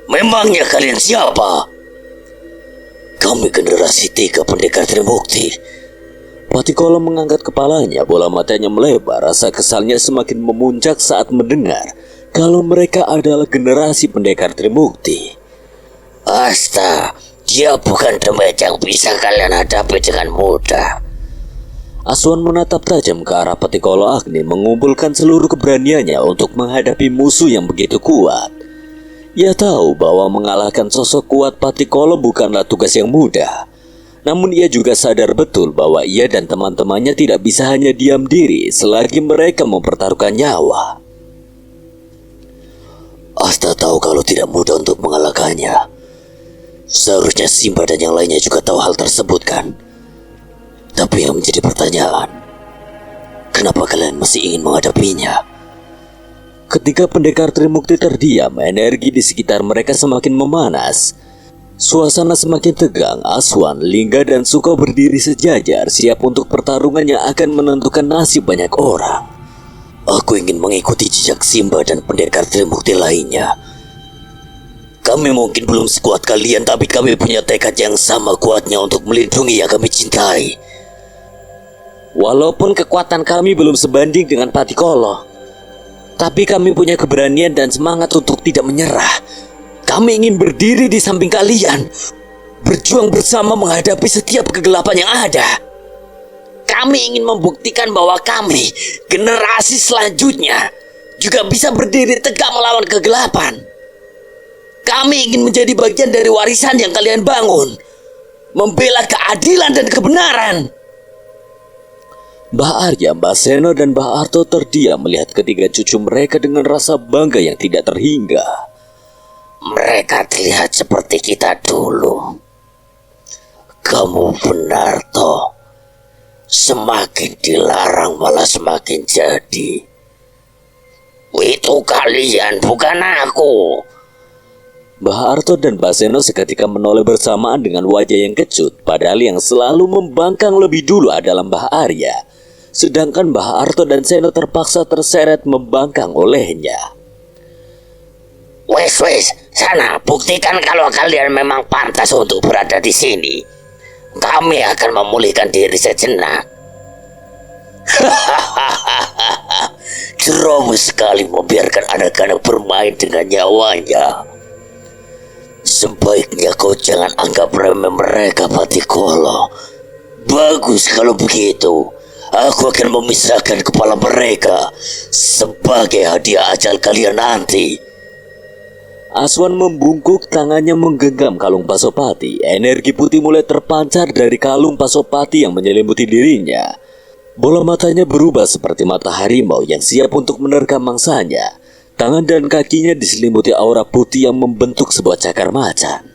Memangnya kalian siapa? Kami generasi 3 pendekar Trimukti. Patikolo mengangkat kepalanya, bola matanya melebar, rasa kesalnya semakin memuncak saat mendengar kalau mereka adalah generasi pendekar Trimukti. Asta, dia bukan demit yang bisa kalian hadapi dengan mudah. Aswan menatap tajam ke arah Patikolo Agni, mengumpulkan seluruh keberaniannya untuk menghadapi musuh yang begitu kuat. Ia tahu bahwa mengalahkan sosok kuat Patikolo bukanlah tugas yang mudah. Namun ia juga sadar betul bahwa ia dan teman-temannya tidak bisa hanya diam diri selagi mereka mempertaruhkan nyawa. Asta tahu kalau tidak mudah untuk mengalahkannya. Seharusnya Simba dan yang lainnya juga tahu hal tersebut, kan? Tapi yang menjadi pertanyaan, kenapa kalian masih ingin menghadapinya? Ketika pendekar Trimukti terdiam, energi di sekitar mereka semakin memanas. Suasana semakin tegang. Aswan, Lingga, dan Suko berdiri sejajar, siap untuk pertarungan yang akan menentukan nasib banyak orang. Aku ingin mengikuti jejak Simba dan pendekar Trimukti lainnya. Kami mungkin belum sekuat kalian, tapi kami punya tekad yang sama kuatnya untuk melindungi yang kami cintai. Walaupun kekuatan kami belum sebanding dengan Patikolo, tapi kami punya keberanian dan semangat untuk tidak menyerah. Kami ingin berdiri di samping kalian, berjuang bersama menghadapi setiap kegelapan yang ada. Kami ingin membuktikan bahwa kami, generasi selanjutnya, juga bisa berdiri tegak melawan kegelapan. Kami ingin menjadi bagian dari warisan yang kalian bangun, membela keadilan dan kebenaran. Mbah Arya, Mbah Seno, dan Mbah Arto terdiam melihat ketiga cucu mereka dengan rasa bangga yang tidak terhingga. Mereka terlihat seperti kita dulu. Kamu benar, toh. Semakin dilarang malah semakin jadi. Itu kalian, bukan aku. Mbah Arto dan Mbah Seno seketika menoleh bersamaan dengan wajah yang kecut, padahal yang selalu membangkang lebih dulu adalah Mbah Arya. Sedangkan Mbah Arto dan Seno terpaksa terseret membangkang olehnya. Wes, sana buktikan kalau kalian memang pantas untuk berada di sini. Kami akan memulihkan diri sejenak. Ceroboh sekali membiarkan anak-anak bermain dengan nyawanya. Sebaiknya kau jangan anggap remeh mereka, Patikolo. Bagus kalau begitu. Aku akan memisahkan kepala mereka sebagai hadiah ajal kalian nanti. Aswan membungkuk, tangannya menggenggam kalung Pasopati. Energi putih mulai terpancar dari kalung Pasopati yang menyelimuti dirinya. Bola matanya berubah seperti mata harimau yang siap untuk menerkam mangsanya. Tangan dan kakinya diselimuti aura putih yang membentuk sebuah cakar macan.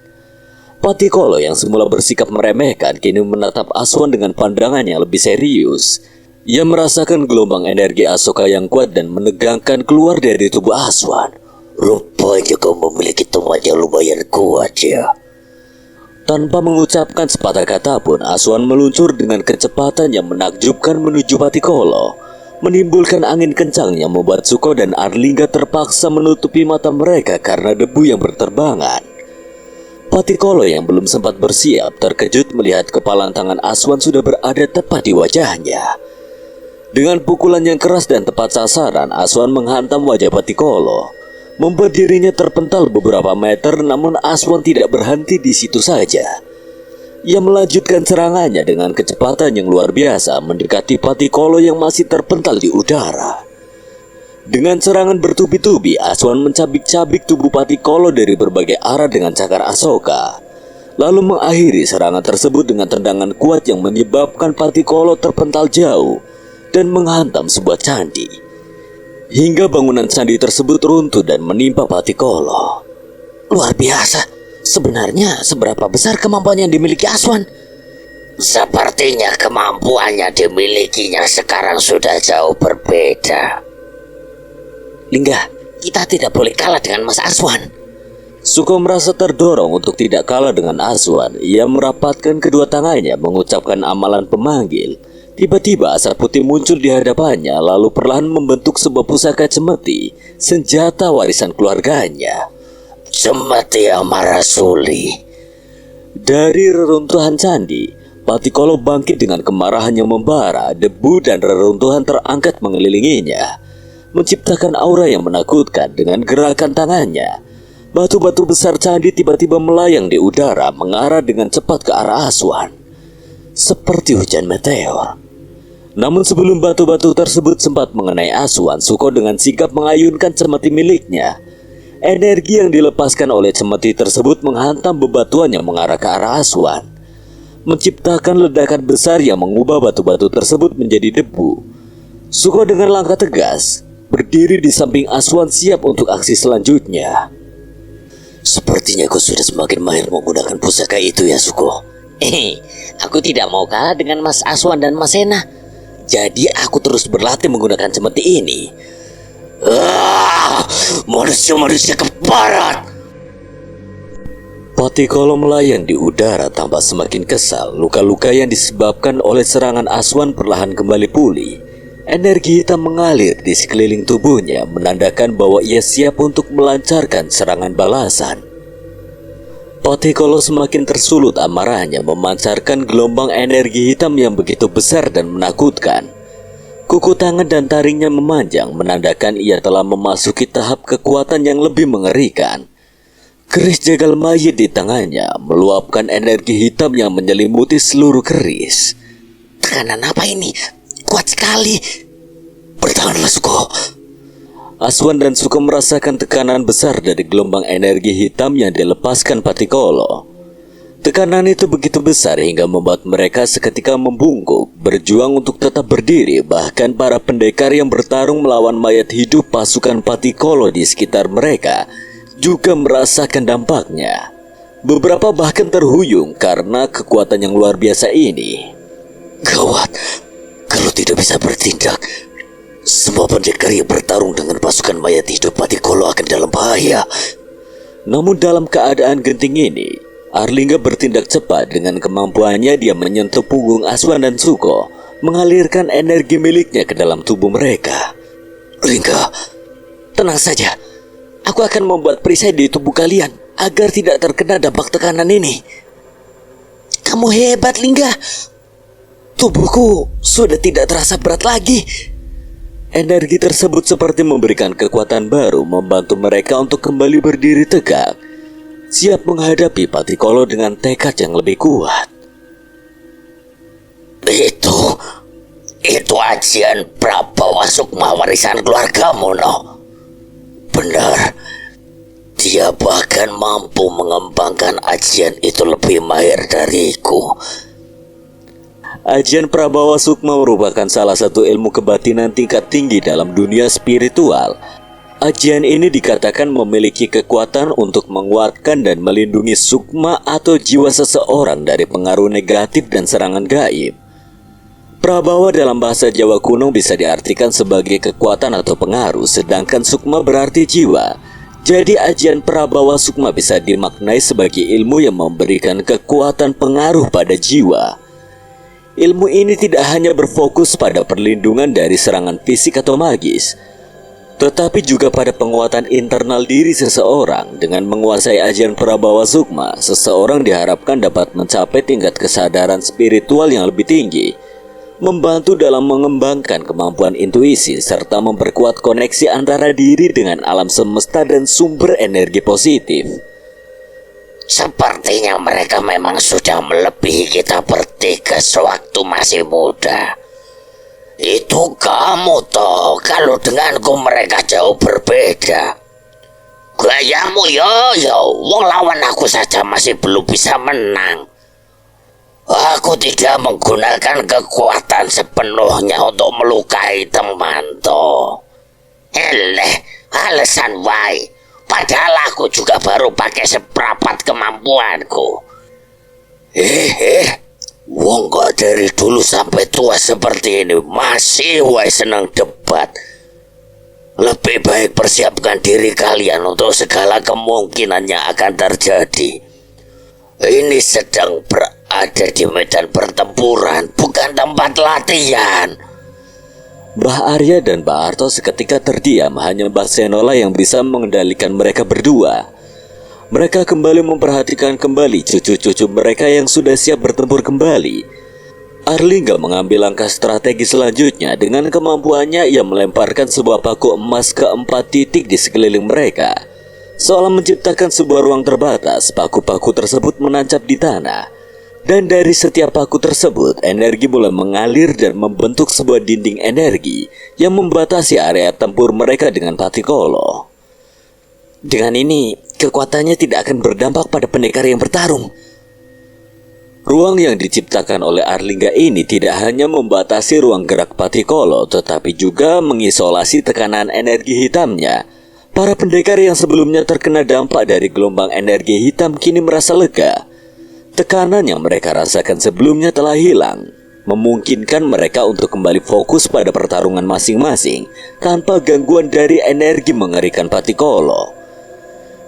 Patikolo yang semula bersikap meremehkan kini menatap Aswan dengan pandangan yang lebih serius. Ia merasakan gelombang energi Asoka yang kuat dan menegangkan keluar dari tubuh Aswan. Rupanya kau memiliki teman yang lumayan kuat ya. Tanpa mengucapkan sepatah kata pun, Aswan meluncur dengan kecepatan yang menakjubkan menuju Patikolo, menimbulkan angin kencang yang membuat Suko dan Arlingga terpaksa menutupi mata mereka karena debu yang berterbangan. Patikolo yang belum sempat bersiap terkejut melihat kepalan tangan Aswan sudah berada tepat di wajahnya. Dengan pukulan yang keras dan tepat sasaran, Aswan menghantam wajah Patikolo, membuat dirinya terpental beberapa meter. Namun Aswan tidak berhenti di situ saja. Ia melanjutkan serangannya dengan kecepatan yang luar biasa mendekati Patikolo yang masih terpental di udara. Dengan serangan bertubi-tubi, Aswan mencabik-cabik tubuh Patikolo dari berbagai arah dengan cakar Asoka, lalu mengakhiri serangan tersebut dengan tendangan kuat yang menyebabkan Patikolo terpental jauh dan menghantam sebuah candi, hingga bangunan candi tersebut runtuh dan menimpa Patikolo. Luar biasa. Sebenarnya seberapa besar kemampuan yang dimiliki Aswan? Sepertinya kemampuannya dimilikinya sekarang sudah jauh berbeda. Lingga, kita tidak boleh kalah dengan Mas Aswan. Suko merasa terdorong untuk tidak kalah dengan Aswan. Ia merapatkan kedua tangannya mengucapkan amalan pemanggil. Tiba-tiba asap putih muncul di hadapannya, lalu perlahan membentuk sebuah pusaka cemeti, senjata warisan keluarganya. Cemeti Amarasuli. Dari reruntuhan candi, Patikolo bangkit dengan kemarahan yang membara. Debu dan reruntuhan terangkat mengelilinginya, menciptakan aura yang menakutkan. Dengan gerakan tangannya, batu-batu besar candi tiba-tiba melayang di udara, mengarah dengan cepat ke arah Aswan, seperti hujan meteor. Namun sebelum batu-batu tersebut sempat mengenai Aswan, Suko dengan sigap mengayunkan cemeti miliknya. Energi yang dilepaskan oleh cemeti tersebut menghantam bebatuan yang mengarah ke arah Aswan, menciptakan ledakan besar yang mengubah batu-batu tersebut menjadi debu. Suko dengan langkah tegas berdiri di samping Aswan siap untuk aksi selanjutnya. Sepertinya kau sudah semakin mahir menggunakan pusaka itu ya, Suko. Aku tidak mau kalah dengan Mas Aswan dan Mas Sena. Jadi aku terus berlatih menggunakan cemeti ini. Manusia-manusia keparat. Patikolo melayang di udara tampak semakin kesal. Luka-luka yang disebabkan oleh serangan Aswan perlahan kembali pulih. Energi hitam mengalir di sekeliling tubuhnya, menandakan bahwa ia siap untuk melancarkan serangan balasan. Patikolo semakin tersulut amarahnya, memancarkan gelombang energi hitam yang begitu besar dan menakutkan. Kuku tangan dan taringnya memanjang, menandakan ia telah memasuki tahap kekuatan yang lebih mengerikan. Keris jagal mayit di tangannya meluapkan energi hitam yang menyelimuti seluruh keris. Tekanan apa ini? Kuat sekali. Bertahanlah, Suko. Aswan dan Suko merasakan tekanan besar dari gelombang energi hitam yang dilepaskan Patikolo. Tekanan itu begitu besar hingga membuat mereka seketika membungkuk, berjuang untuk tetap berdiri. Bahkan para pendekar yang bertarung melawan mayat hidup pasukan Patikolo di sekitar mereka juga merasakan dampaknya. Beberapa bahkan terhuyung karena kekuatan yang luar biasa ini. Gawat, kalau tidak bisa bertindak, semua pendekar yang bertarung dengan pasukan mayat hidup Patikolo akan dalam bahaya. Namun dalam keadaan genting ini, Arlingga bertindak cepat. Dengan kemampuannya dia menyentuh punggung Aswan dan Suko, mengalirkan energi miliknya ke dalam tubuh mereka. Lingga, Tenang saja. Aku akan membuat perisai di tubuh kalian agar tidak terkena dampak tekanan ini. Kamu hebat, Lingga. Tubuhku sudah tidak terasa berat lagi. Energi tersebut seperti memberikan kekuatan baru, membantu mereka untuk kembali berdiri tegak, siap menghadapi Patikolo dengan tekad yang lebih kuat. Itu ajian Prabawa Sukma warisan keluargamu, no? benar. Dia bahkan mampu mengembangkan ajian itu lebih mahir dariku. Ajian Prabawa Sukma merupakan salah satu ilmu kebatinan tingkat tinggi dalam dunia spiritual. Ajian ini dikatakan memiliki kekuatan untuk menguatkan dan melindungi sukma atau jiwa seseorang dari pengaruh negatif dan serangan gaib. Prabawa dalam bahasa Jawa kuno bisa diartikan sebagai kekuatan atau pengaruh, sedangkan sukma berarti jiwa. Jadi ajian Prabawa Sukma bisa dimaknai sebagai ilmu yang memberikan kekuatan pengaruh pada jiwa. Ilmu ini tidak hanya berfokus pada perlindungan dari serangan fisik atau magis, tetapi juga pada penguatan internal diri seseorang. Dengan menguasai ajian Prabawa Sukma, seseorang diharapkan dapat mencapai tingkat kesadaran spiritual yang lebih tinggi, membantu dalam mengembangkan kemampuan intuisi, serta memperkuat koneksi antara diri dengan alam semesta dan sumber energi positif. Sepertinya mereka memang sudah melebihi kita bertiga sewaktu masih muda. Itu kamu toh, kalau denganku mereka jauh berbeda. Gayamu yo, wong lawan aku saja masih belum bisa menang. Aku tidak menggunakan kekuatan sepenuhnya untuk melukai teman toh. Alasan wae. Padahal aku juga baru pakai seprapat kemampuanku. Wong kok dari dulu sampai tua seperti ini masih wae senang debat. Lebih baik persiapkan diri kalian untuk segala kemungkinan yang akan terjadi. Ini sedang berada di medan pertempuran, bukan tempat latihan. Mbah Arya dan Mbah Arto seketika terdiam. Hanya Mbah Senola yang bisa mengendalikan mereka berdua. Mereka kembali memperhatikan kembali cucu-cucu mereka yang sudah siap bertempur kembali. Arlingga mengambil langkah strategi selanjutnya. Dengan kemampuannya, ia melemparkan sebuah paku emas ke 4 titik di sekeliling mereka, seolah menciptakan sebuah ruang terbatas. Paku-paku tersebut menancap di tanah, dan dari setiap paku tersebut, energi mulai mengalir dan membentuk sebuah dinding energi yang membatasi area tempur mereka dengan Patikolo. Dengan ini, kekuatannya tidak akan berdampak pada pendekar yang bertarung. Ruang yang diciptakan oleh Arlingga ini tidak hanya membatasi ruang gerak Patikolo, tetapi juga mengisolasi tekanan energi hitamnya. Para pendekar yang sebelumnya terkena dampak dari gelombang energi hitam kini merasa lega. Tekanan yang mereka rasakan sebelumnya telah hilang, memungkinkan mereka untuk kembali fokus pada pertarungan masing-masing tanpa gangguan dari energi mengerikan Patikolo.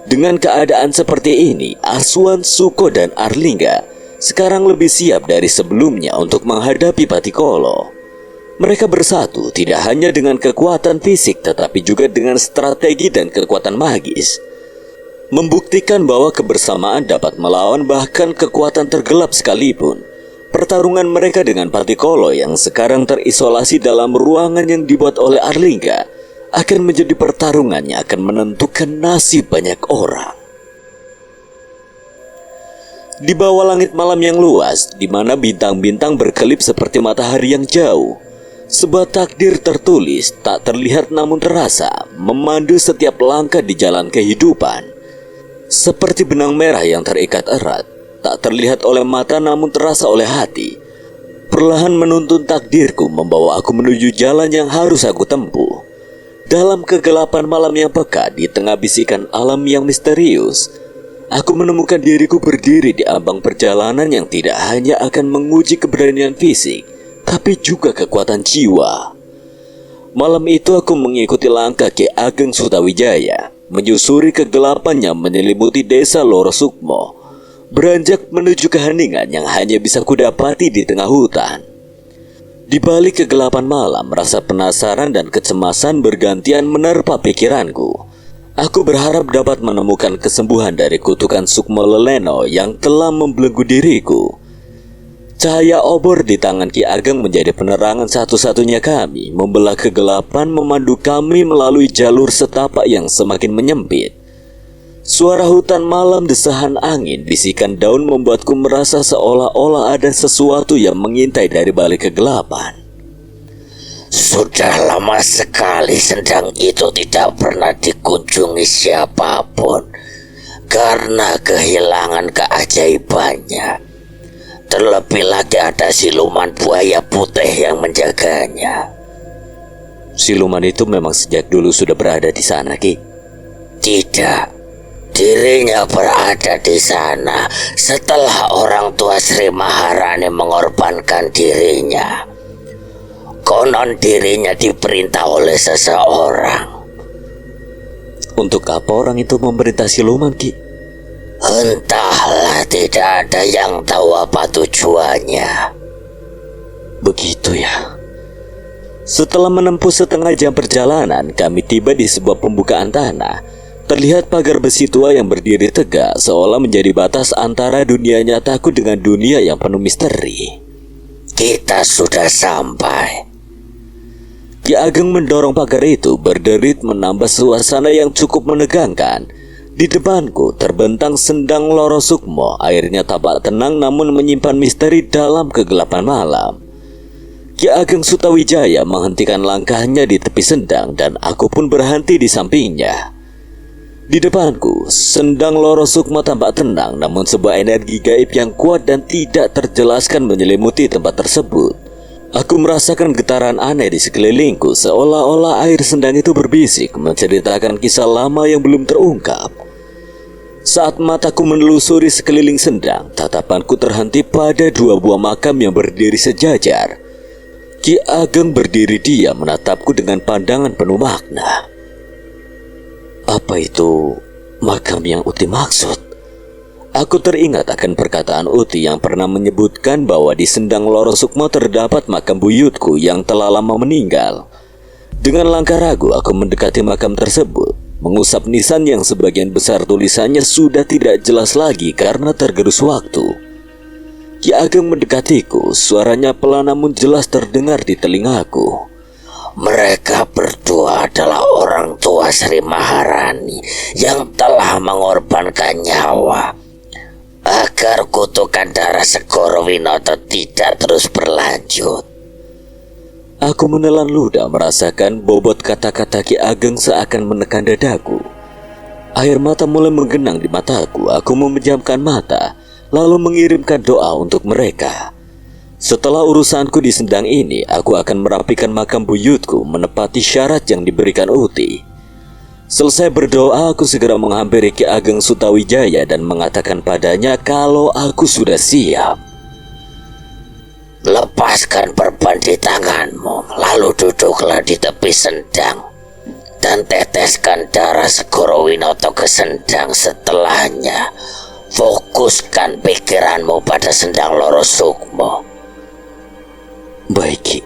Dengan keadaan seperti ini, Aswan, Suko, dan Arlingga sekarang lebih siap dari sebelumnya untuk menghadapi Patikolo. Mereka bersatu tidak hanya dengan kekuatan fisik tetapi juga dengan strategi dan kekuatan magis, membuktikan bahwa kebersamaan dapat melawan bahkan kekuatan tergelap sekalipun. Pertarungan mereka dengan Patikolo yang sekarang terisolasi dalam ruangan yang dibuat oleh Arlingga akan menjadi pertarungan yang akan menentukan nasib banyak orang. Di bawah langit malam yang luas, di mana bintang-bintang berkelip seperti matahari yang jauh, sebuah takdir tertulis, tak terlihat namun terasa, memandu setiap langkah di jalan kehidupan. Seperti benang merah yang terikat erat, tak terlihat oleh mata namun terasa oleh hati. Perlahan menuntun takdirku membawa aku menuju jalan yang harus aku tempuh. Dalam kegelapan malam yang pekat di tengah bisikan alam yang misterius, aku menemukan diriku berdiri di ambang perjalanan yang tidak hanya akan menguji keberanian fisik, tapi juga kekuatan jiwa. Malam itu aku mengikuti langkah Ki Ageng Sutawijaya, menyusuri kegelapan yang menyelimuti desa Loro Sukmo, beranjak menuju keheningan yang hanya bisa kudapati di tengah hutan. Di balik kegelapan malam, rasa penasaran dan kecemasan bergantian menerpa pikiranku. Aku berharap dapat menemukan kesembuhan dari kutukan Sukmo Leleno yang telah membelenggu diriku. Cahaya obor di tangan Ki Ageng menjadi penerangan satu-satunya kami, membelah kegelapan memandu kami melalui jalur setapak yang semakin menyempit. Suara hutan malam, desahan angin, bisikan daun membuatku merasa seolah-olah ada sesuatu yang mengintai dari balik kegelapan. Sudah lama sekali sendang itu tidak pernah dikunjungi siapapun karena kehilangan keajaibannya. Terlebih lagi ada siluman buaya putih yang menjaganya. Siluman itu memang sejak dulu sudah berada di sana, Ki? Tidak. Dirinya berada di sana setelah orang tua Sri Maharani mengorbankan dirinya. Konon dirinya diperintah oleh seseorang. Untuk apa orang itu memerintah siluman, Ki? Entahlah, tidak ada yang tahu apa tujuannya. Begitu ya. Setelah menempuh setengah jam perjalanan, kami tiba di sebuah pembukaan tanah. Terlihat pagar besi tua yang berdiri tegak, seolah menjadi batas antara dunia nyataku dengan dunia yang penuh misteri. Kita sudah sampai. Ki Ageng mendorong pagar itu, berderit menambah suasana yang cukup menegangkan. Di depanku terbentang sendang Loro Sukmo, airnya tampak tenang namun menyimpan misteri dalam kegelapan malam. Ki Ageng Sutawijaya menghentikan langkahnya di tepi sendang dan aku pun berhenti di sampingnya. Di depanku, sendang Loro Sukmo tampak tenang, namun sebuah energi gaib yang kuat dan tidak terjelaskan menyelimuti tempat tersebut. Aku merasakan getaran aneh di sekelilingku, seolah-olah air sendang itu berbisik, menceritakan kisah lama yang belum terungkap. Saat mataku menelusuri sekeliling sendang, tatapanku terhenti pada dua buah makam yang berdiri sejajar. Ki Ageng berdiri diam menatapku dengan pandangan penuh makna. Apa itu makam yang Uti maksud? Aku teringat akan perkataan Uti yang pernah menyebutkan bahwa di sendang Loro Sukmo terdapat makam buyutku yang telah lama meninggal. Dengan langkah ragu aku mendekati makam tersebut, mengusap nisan yang sebagian besar tulisannya sudah tidak jelas lagi karena tergerus waktu. Ki Ageng mendekatiku, suaranya pelan namun jelas terdengar di telingaku. Mereka berdua adalah orang tua Sri Maharani yang telah mengorbankan nyawa agar kutukan darah Segoro Winoto tidak terus berlanjut. Aku menelan ludah merasakan bobot kata-kata Ki Ageng seakan menekan dadaku. Air mata mulai menggenang di mataku. Aku memejamkan mata lalu mengirimkan doa untuk mereka. Setelah urusanku di sendang ini, aku akan merapikan makam buyutku menepati syarat yang diberikan Uti. Selesai berdoa, aku segera menghampiri Ki Ageng Sutawijaya dan mengatakan padanya kalau aku sudah siap. Lepaskan perban di tanganmu, lalu duduklah di tepi sendang dan teteskan darah Segoro Winoto ke sendang. Setelahnya, fokuskan pikiranmu pada sendang Loro Sukmo. Baik, Ki.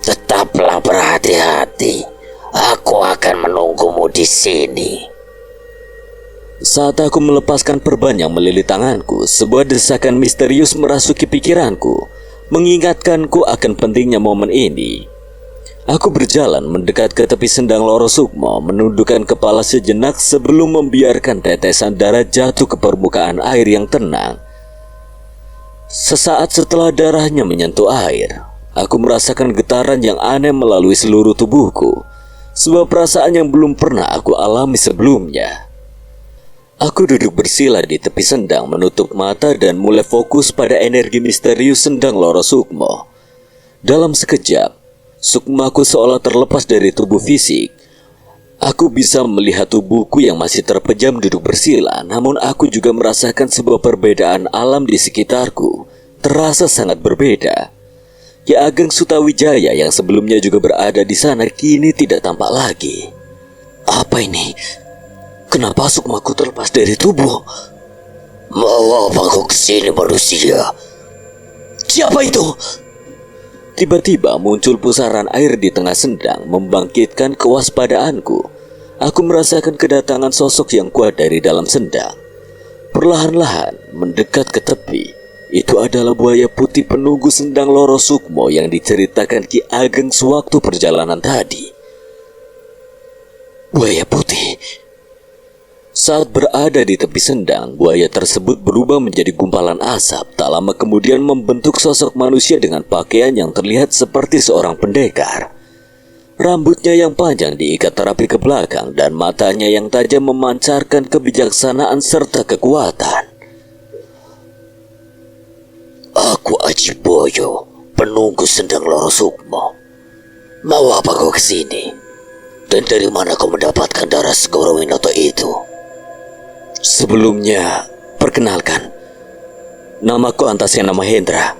Tetaplah berhati-hati. Aku akan menunggumu di sini. Saat aku melepaskan perban yang melilit tanganku, sebuah desakan misterius merasuki pikiranku, mengingatkanku akan pentingnya momen ini. Aku berjalan mendekat ke tepi sendang Loro Sukmo, menundukkan kepala sejenak sebelum membiarkan tetesan darah jatuh ke permukaan air yang tenang. Sesaat setelah darahnya menyentuh air, aku merasakan getaran yang aneh melalui seluruh tubuhku, sebuah perasaan yang belum pernah aku alami sebelumnya. Aku duduk bersila di tepi sendang, menutup mata dan mulai fokus pada energi misterius sendang Loro Sukmo. Dalam sekejap, sukmaku seolah terlepas dari tubuh fisik. Aku bisa melihat tubuhku yang masih terpejam duduk bersila, namun aku juga merasakan sebuah perbedaan alam di sekitarku. Terasa sangat berbeda. Ki Ageng Sutawijaya yang sebelumnya juga berada di sana kini tidak tampak lagi. Apa ini? Kenapa sukmaku terlepas dari tubuh? Mau apa kau kesini manusia? Siapa itu? Tiba-tiba muncul pusaran air di tengah sendang, membangkitkan kewaspadaanku. Aku merasakan kedatangan sosok yang kuat dari dalam sendang. Perlahan-lahan mendekat ke tepi. Itu adalah buaya putih penunggu sendang Loro Sukmo yang diceritakan Ki Ageng sewaktu perjalanan tadi. Buaya putih. Saat berada di tepi sendang, buaya tersebut berubah menjadi gumpalan asap. Tak lama kemudian membentuk sosok manusia dengan pakaian yang terlihat seperti seorang pendekar. Rambutnya yang panjang diikat rapi ke belakang dan matanya yang tajam memancarkan kebijaksanaan serta kekuatan. Aku Aji Boyo, penunggu sendang Loro Sukmo. Mau apa kau kesini? Dan dari mana kau mendapatkan darah Segoro Winoto itu? Sebelumnya, perkenalkan, namaku Antaséna Mahendra.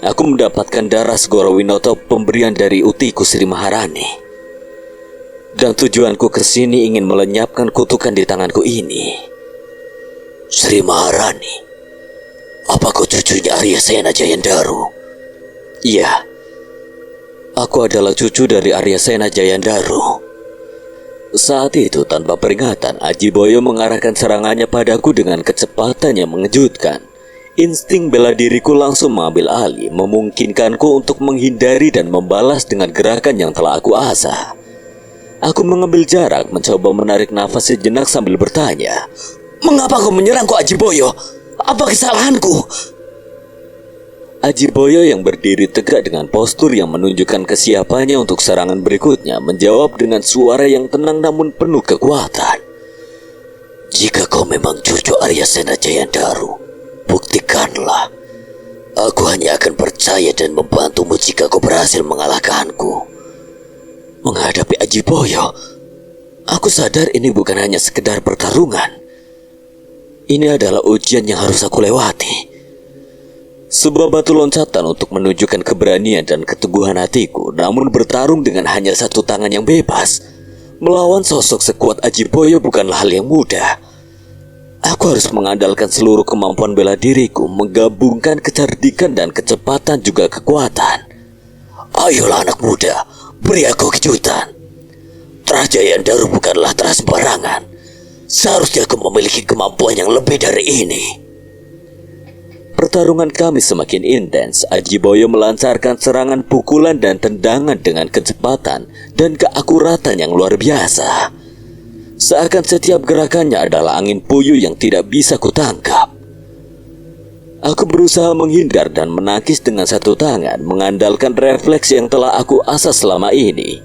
Aku mendapatkan darah Segoro Winoto pemberian dari utiku Sri Maharani. Dan tujuanku ke sini ingin melenyapkan kutukan di tanganku ini. Sri Maharani? Apa kau cucunya Arya Sena Jayandaru? Iya, aku adalah cucu dari Arya Sena Jayandaru. Saat itu tanpa peringatan, Aji Boyo mengarahkan serangannya padaku dengan kecepatan yang mengejutkan. Insting bela diriku langsung mengambil alih, memungkinkanku untuk menghindari dan membalas dengan gerakan yang telah aku asah. Aku mengambil jarak, mencoba menarik nafas sejenak sambil bertanya, "Mengapa kau menyerangku, Aji Boyo? Apa kesalahanku?" Aji Boyo yang berdiri tegak dengan postur yang menunjukkan kesiapannya untuk serangan berikutnya menjawab dengan suara yang tenang namun penuh kekuatan. Jika kau memang cucu Arya Sena Jayandaru, buktikanlah. Aku hanya akan percaya dan membantumu jika kau berhasil mengalahkanku. Menghadapi Aji Boyo, aku sadar ini bukan hanya sekedar pertarungan. Ini adalah ujian yang harus aku lewati. Sebuah batu loncatan untuk menunjukkan keberanian dan keteguhan hatiku, namun bertarung dengan hanya satu tangan yang bebas melawan sosok sekuat Aji Boyo bukanlah hal yang mudah. Aku harus mengandalkan seluruh kemampuan bela diriku, menggabungkan kecerdikan dan kecepatan juga kekuatan. Ayolah anak muda, beri aku kejutan. Terah Jayandaru bukanlah terah sembarangan. Seharusnya aku memiliki kemampuan yang lebih dari ini. Pertarungan kami semakin intens. Aji Boyo melancarkan serangan pukulan dan tendangan dengan kecepatan dan keakuratan yang luar biasa. Seakan setiap gerakannya adalah angin puyuh yang tidak bisa kutangkap. Aku berusaha menghindar dan menangkis dengan satu tangan, mengandalkan refleks yang telah aku asah selama ini.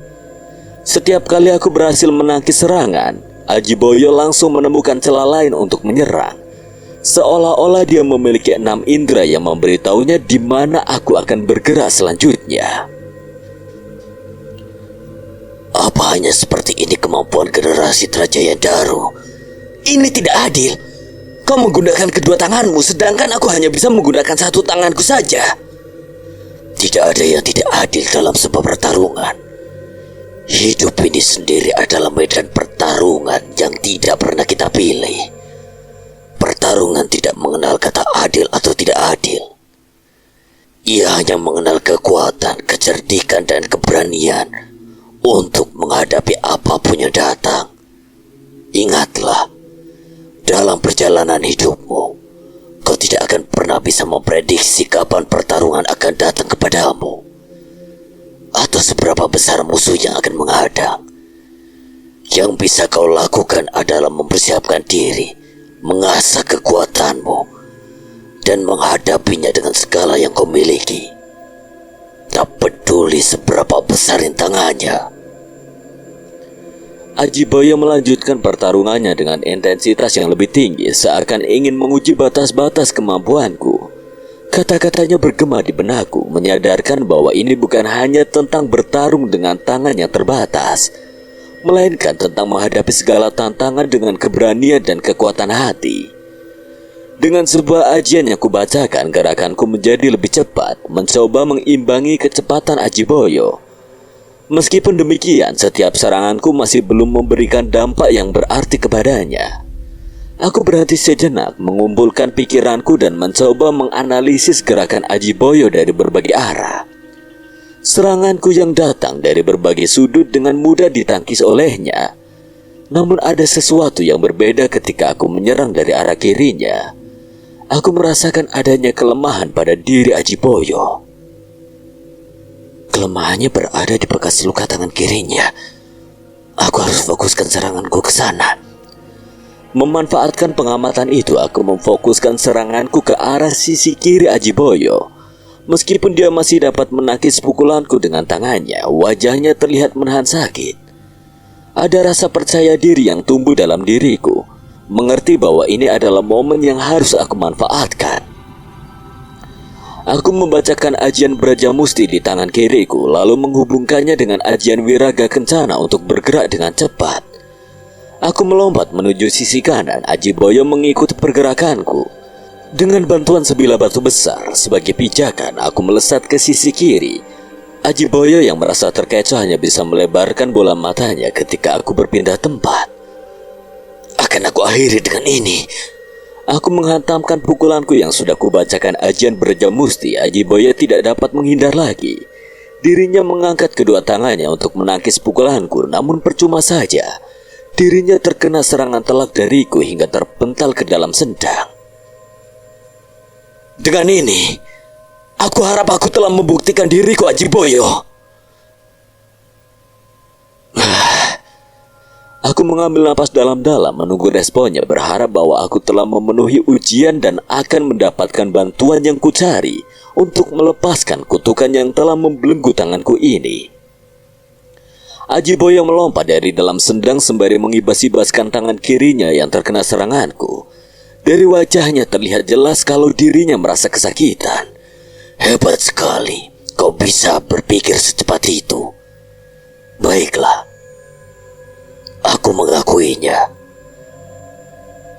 Setiap kali aku berhasil menangkis serangan, Aji Boyo langsung menemukan celah lain untuk menyerang. Seolah-olah dia memiliki 6 indera yang memberitahunya di mana aku akan bergerak selanjutnya. Apa hanya seperti ini kemampuan generasi Jayandaru? Ini tidak adil. Kau menggunakan kedua tanganmu, sedangkan aku hanya bisa menggunakan satu tanganku saja. Tidak ada yang tidak adil dalam sebuah pertarungan. Hidup ini sendiri adalah medan pertarungan yang tidak pernah kita pilih. Pertarungan tidak mengenal kata adil atau tidak adil. Ia hanya mengenal kekuatan, kecerdikan, dan keberanian untuk menghadapi apapun yang datang. Ingatlah, dalam perjalanan hidupmu, kau tidak akan pernah bisa memprediksi kapan pertarungan akan datang kepadamu, atau seberapa besar musuh yang akan menghadang. Yang bisa kau lakukan adalah mempersiapkan diri, mengasah kekuatanmu, dan menghadapinya dengan segala yang kau miliki. Tak peduli seberapa besar rintangannya. Ajiboyo melanjutkan pertarungannya dengan intensitas yang lebih tinggi, seakan ingin menguji batas-batas kemampuanku. Kata-katanya bergema di benakku, menyadarkan bahwa ini bukan hanya tentang bertarung dengan tangan yang terbatas, melainkan tentang menghadapi segala tantangan dengan keberanian dan kekuatan hati. Dengan sebuah ajian yang kubacakan, gerakanku menjadi lebih cepat, mencoba mengimbangi kecepatan Ajiboyo. Meskipun demikian, setiap seranganku masih belum memberikan dampak yang berarti kepadanya. Aku berhenti sejenak, mengumpulkan pikiranku dan mencoba menganalisis gerakan Ajiboyo dari berbagai arah. Seranganku yang datang dari berbagai sudut dengan mudah ditangkis olehnya. Namun ada sesuatu yang berbeda ketika aku menyerang dari arah kirinya. Aku merasakan adanya kelemahan pada diri Ajiboyo. Kelemahannya berada di bekas luka tangan kirinya. Aku harus fokuskan seranganku ke sana. Memanfaatkan pengamatan itu, aku memfokuskan seranganku ke arah sisi kiri Ajiboyo. Meskipun dia masih dapat menangkis pukulanku dengan tangannya, wajahnya terlihat menahan sakit. Ada rasa percaya diri yang tumbuh dalam diriku, mengerti bahwa ini adalah momen yang harus aku manfaatkan. Aku membacakan ajian Braja Musti di tangan kiriku, lalu menghubungkannya dengan ajian Wiraga Kencana untuk bergerak dengan cepat. Aku melompat menuju sisi kanan. Ajiboyo mengikuti pergerakanku. Dengan bantuan sebilah batu besar sebagai pijakan, aku melesat ke sisi kiri. Ajiboyo yang merasa terkecoh hanya bisa melebarkan bola matanya ketika aku berpindah tempat. Akan aku akhiri dengan ini. Aku menghantamkan pukulanku yang sudah kubacakan ajian Braja Musti. Ajiboyo tidak dapat menghindar lagi. Dirinya mengangkat kedua tangannya untuk menangkis pukulanku, namun percuma saja. Dirinya terkena serangan telak dariku hingga terpental ke dalam sendang. Dengan ini, aku harap aku telah membuktikan diriku, Ajiboyo. Aku mengambil napas dalam-dalam menunggu responnya, berharap bahwa aku telah memenuhi ujian dan akan mendapatkan bantuan yang kucari untuk melepaskan kutukan yang telah membelenggu tanganku ini. Ajiboyo melompat dari dalam sendang sembari mengibas-ibaskan tangan kirinya yang terkena seranganku. Dari wajahnya terlihat jelas kalau dirinya merasa kesakitan. Hebat sekali, kau bisa berpikir secepat itu. Baiklah, aku mengakuinya.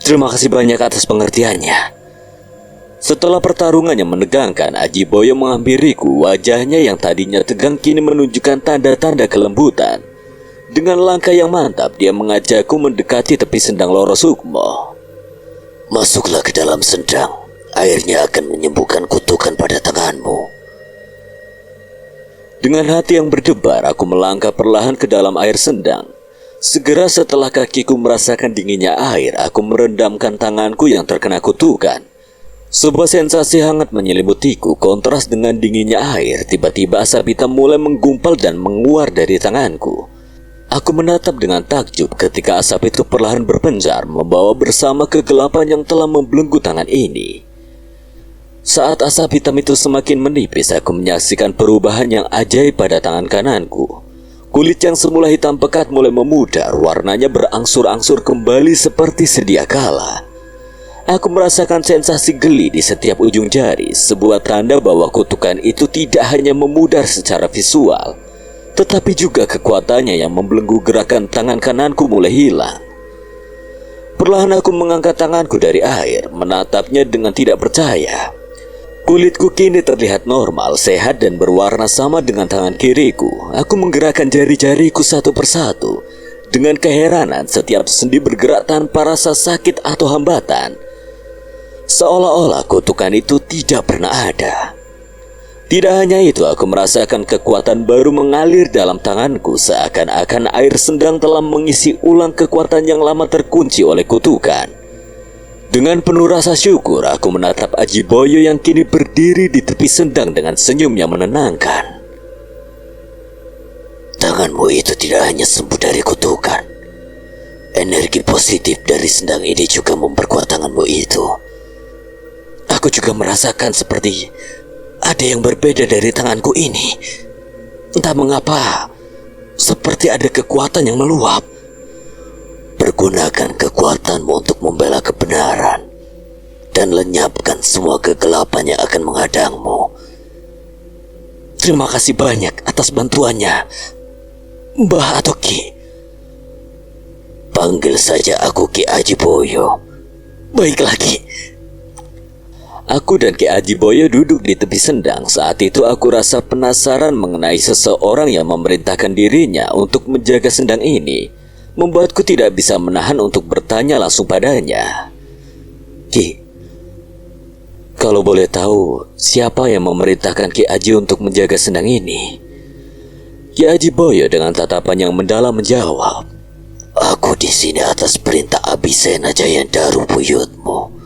Terima kasih banyak atas pengertiannya. Setelah pertarungannya menegangkan, Ajiboyo menghampiriku. Wajahnya yang tadinya tegang kini menunjukkan tanda-tanda kelembutan. Dengan langkah yang mantap, dia mengajakku mendekati tepi sendang Loro Sukmo. Masuklah ke dalam sendang. Airnya akan menyembuhkan kutukan pada tanganmu. Dengan hati yang berdebar, aku melangkah perlahan ke dalam air sendang. Segera setelah kakiku merasakan dinginnya air, aku merendamkan tanganku yang terkena kutukan. Sebuah sensasi hangat menyelimutiku, kontras dengan dinginnya air. Tiba-tiba asap hitam mulai menggumpal dan menguar dari tanganku. Aku menatap dengan takjub ketika asap itu perlahan berpencar, membawa bersama kegelapan yang telah membelenggu tangan ini. Saat asap hitam itu semakin menipis, aku menyaksikan perubahan yang ajaib pada tangan kananku. Kulit yang semula hitam pekat mulai memudar, warnanya berangsur-angsur kembali seperti sedia kala. Aku merasakan sensasi geli di setiap ujung jari, sebuah tanda bahwa kutukan itu tidak hanya memudar secara visual, tetapi juga kekuatannya yang membelenggu gerakan tangan kananku mulai hilang. Perlahan aku mengangkat tanganku dari air, menatapnya dengan tidak percaya. Kulitku kini terlihat normal, sehat dan berwarna sama dengan tangan kiriku. Aku menggerakkan jari-jariku satu persatu. Dengan keheranan, setiap sendi bergerak tanpa rasa sakit atau hambatan. Seolah-olah kutukan itu tidak pernah ada. Tidak hanya itu, aku merasakan kekuatan baru mengalir dalam tanganku, seakan-akan air sendang telah mengisi ulang kekuatan yang lama terkunci oleh kutukan. Dengan penuh rasa syukur, aku menatap Aji Boyo yang kini berdiri di tepi sendang dengan senyum yang menenangkan. Tanganmu itu tidak hanya sembuh dari kutukan. Energi positif dari sendang ini juga memperkuat tanganmu itu. Aku juga merasakan seperti ada yang berbeda dari tanganku ini. Entah mengapa, seperti ada kekuatan yang meluap. Pergunakan kekuatanmu untuk membela kebenaran dan lenyapkan semua kegelapan yang akan menghadangmu. Terima kasih banyak atas bantuannya, Mbah atau Ki. Panggil saja aku Ki Aji Boyo. Baiklah Ki. Aku dan Ki Aji Boyo duduk di tepi sendang. Saat itu aku rasa penasaran mengenai seseorang yang memerintahkan dirinya untuk menjaga sendang ini. Membuatku tidak bisa menahan untuk bertanya langsung padanya. Ki, kalau boleh tahu, siapa yang memerintahkan Ki Aji untuk menjaga sendang ini? Ki Aji Boyo dengan tatapan yang mendalam menjawab, Aku di sini atas perintah Abisena Jayandaru buyutmu.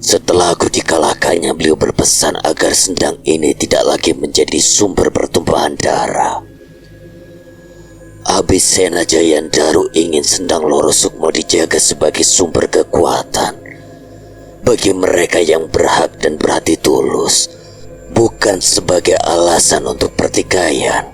Setelah aku dikalahkannya, beliau berpesan agar sendang ini tidak lagi menjadi sumber pertumpahan darah. Abisena Jayandaru ingin sendang Loro Sukmo dijaga sebagai sumber kekuatan bagi mereka yang berhak dan berhati tulus, bukan sebagai alasan untuk pertikaian.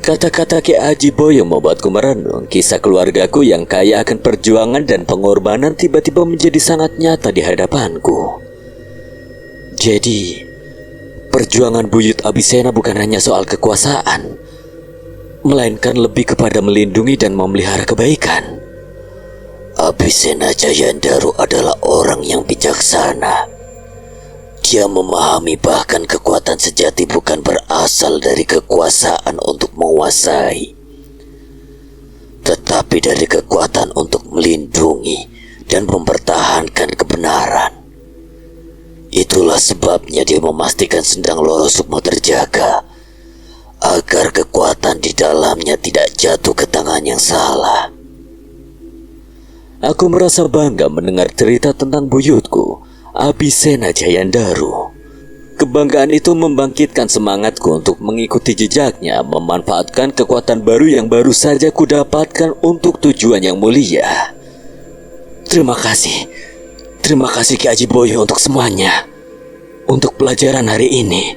Kata-kata Ki Aji Boyo membuatku merenung. Kisah keluargaku yang kaya akan perjuangan dan pengorbanan tiba-tiba menjadi sangat nyata di hadapanku. Jadi, perjuangan buyut Abisena bukan hanya soal kekuasaan, melainkan lebih kepada melindungi dan memelihara kebaikan. Abisena Jayandaru adalah orang yang bijaksana. Dia memahami bahkan kekuatan sejati bukan berasal dari kekuasaan untuk menguasai, tetapi dari kekuatan untuk melindungi dan mempertahankan kebenaran. Itulah sebabnya dia memastikan sendang Loro Sukmo terjaga, agar kekuatan di dalamnya tidak jatuh ke tangan yang salah. Aku merasa bangga mendengar cerita tentang buyutku, Abisena Jayandaru. Kebanggaan itu membangkitkan semangatku untuk mengikuti jejaknya, memanfaatkan kekuatan baru yang baru saja kudapatkan untuk tujuan yang mulia. Terima kasih Ki Aji Boyo untuk semuanya, untuk pelajaran hari ini,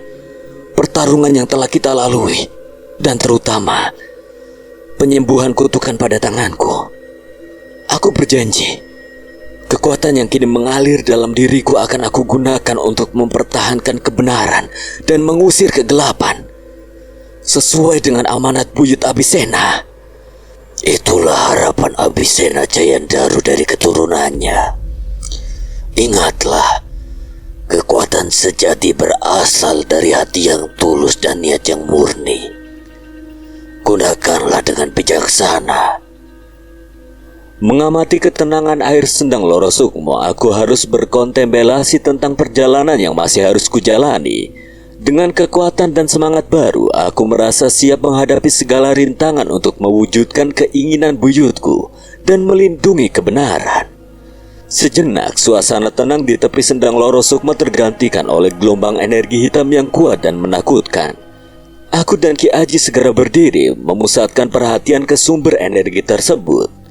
pertarungan yang telah kita lalui, dan terutama penyembuhan kutukan pada tanganku. Aku berjanji, kekuatan yang kini mengalir dalam diriku akan aku gunakan untuk mempertahankan kebenaran dan mengusir kegelapan, sesuai dengan amanat buyut Abisena. Itulah harapan Abisena Jayandaru dari keturunannya. Ingatlah, kekuatan sejati berasal dari hati yang tulus dan niat yang murni. Gunakanlah dengan bijaksana. Mengamati ketenangan air sendang Loro Sukmo, aku harus berkontemplasi tentang perjalanan yang masih harus kujalani. Dengan kekuatan dan semangat baru, aku merasa siap menghadapi segala rintangan untuk mewujudkan keinginan buyutku dan melindungi kebenaran. Sejenak, suasana tenang di tepi sendang Loro Sukmo tergantikan oleh gelombang energi hitam yang kuat dan menakutkan. Aku dan Ki Aji segera berdiri, memusatkan perhatian ke sumber energi tersebut.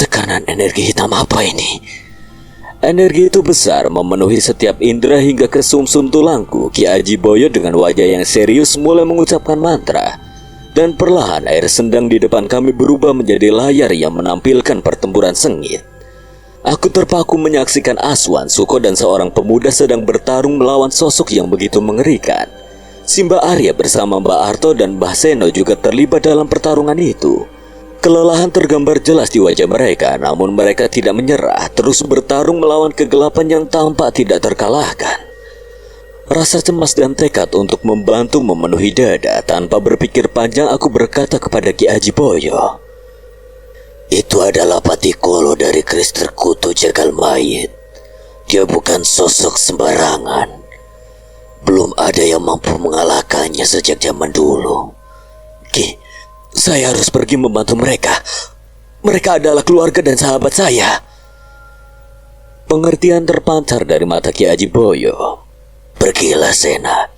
Tekanan energi hitam apa ini? Energi itu besar, memenuhi setiap indera hingga ke sumsum tulangku. Ki Aji Boyo dengan wajah yang serius mulai mengucapkan mantra, dan perlahan air sendang di depan kami berubah menjadi layar yang menampilkan pertempuran sengit. Aku terpaku menyaksikan Aswan, Suko dan seorang pemuda sedang bertarung melawan sosok yang begitu mengerikan. Simba Arya bersama Mbak Arto dan Mbah Seno juga terlibat dalam pertarungan itu. Kelelahan tergambar jelas di wajah mereka, namun mereka tidak menyerah, terus bertarung melawan kegelapan yang tampak tidak terkalahkan. Rasa cemas dan tekad untuk membantu memenuhi dada. Tanpa berpikir panjang, aku berkata kepada Ki Aji Boyo, Itu adalah Patikolo dari keris terkutu Jagal Mayit. Dia bukan sosok sembarangan. Belum ada yang mampu mengalahkannya sejak zaman dulu. Ki, saya harus pergi membantu mereka. Mereka adalah keluarga dan sahabat saya. Pengertian terpancar dari mata Ki Aji Boyo. Pergilah Sena.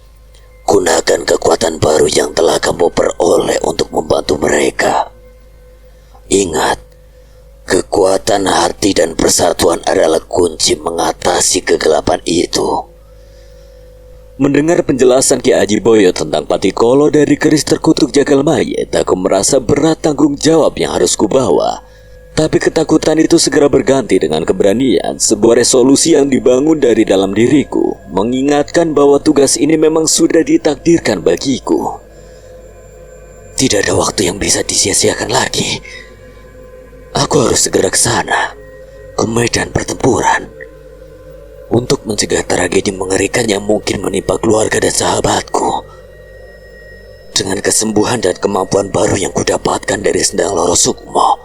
Gunakan kekuatan baru yang telah kamu peroleh untuk membantu mereka. Ingat, kekuatan hati dan persatuan adalah kunci mengatasi kegelapan itu. Mendengar penjelasan Ki Aji Boyo tentang Patikolo dari keris terkutuk jagal mayat, aku merasa berat tanggung jawab yang harus kubawa. Tapi ketakutan itu segera berganti dengan keberanian, sebuah resolusi yang dibangun dari dalam diriku, mengingatkan bahwa tugas ini memang sudah ditakdirkan bagiku. Tidak ada waktu yang bisa disia-siakan lagi. Aku harus segera ke sana, ke medan pertempuran, untuk mencegah tragedi mengerikan yang mungkin menimpa keluarga dan sahabatku. Dengan kesembuhan dan kemampuan baru yang kudapatkan dari Sendang Loro Sukmo,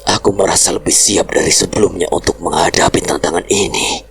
aku merasa lebih siap dari sebelumnya untuk menghadapi tantangan ini.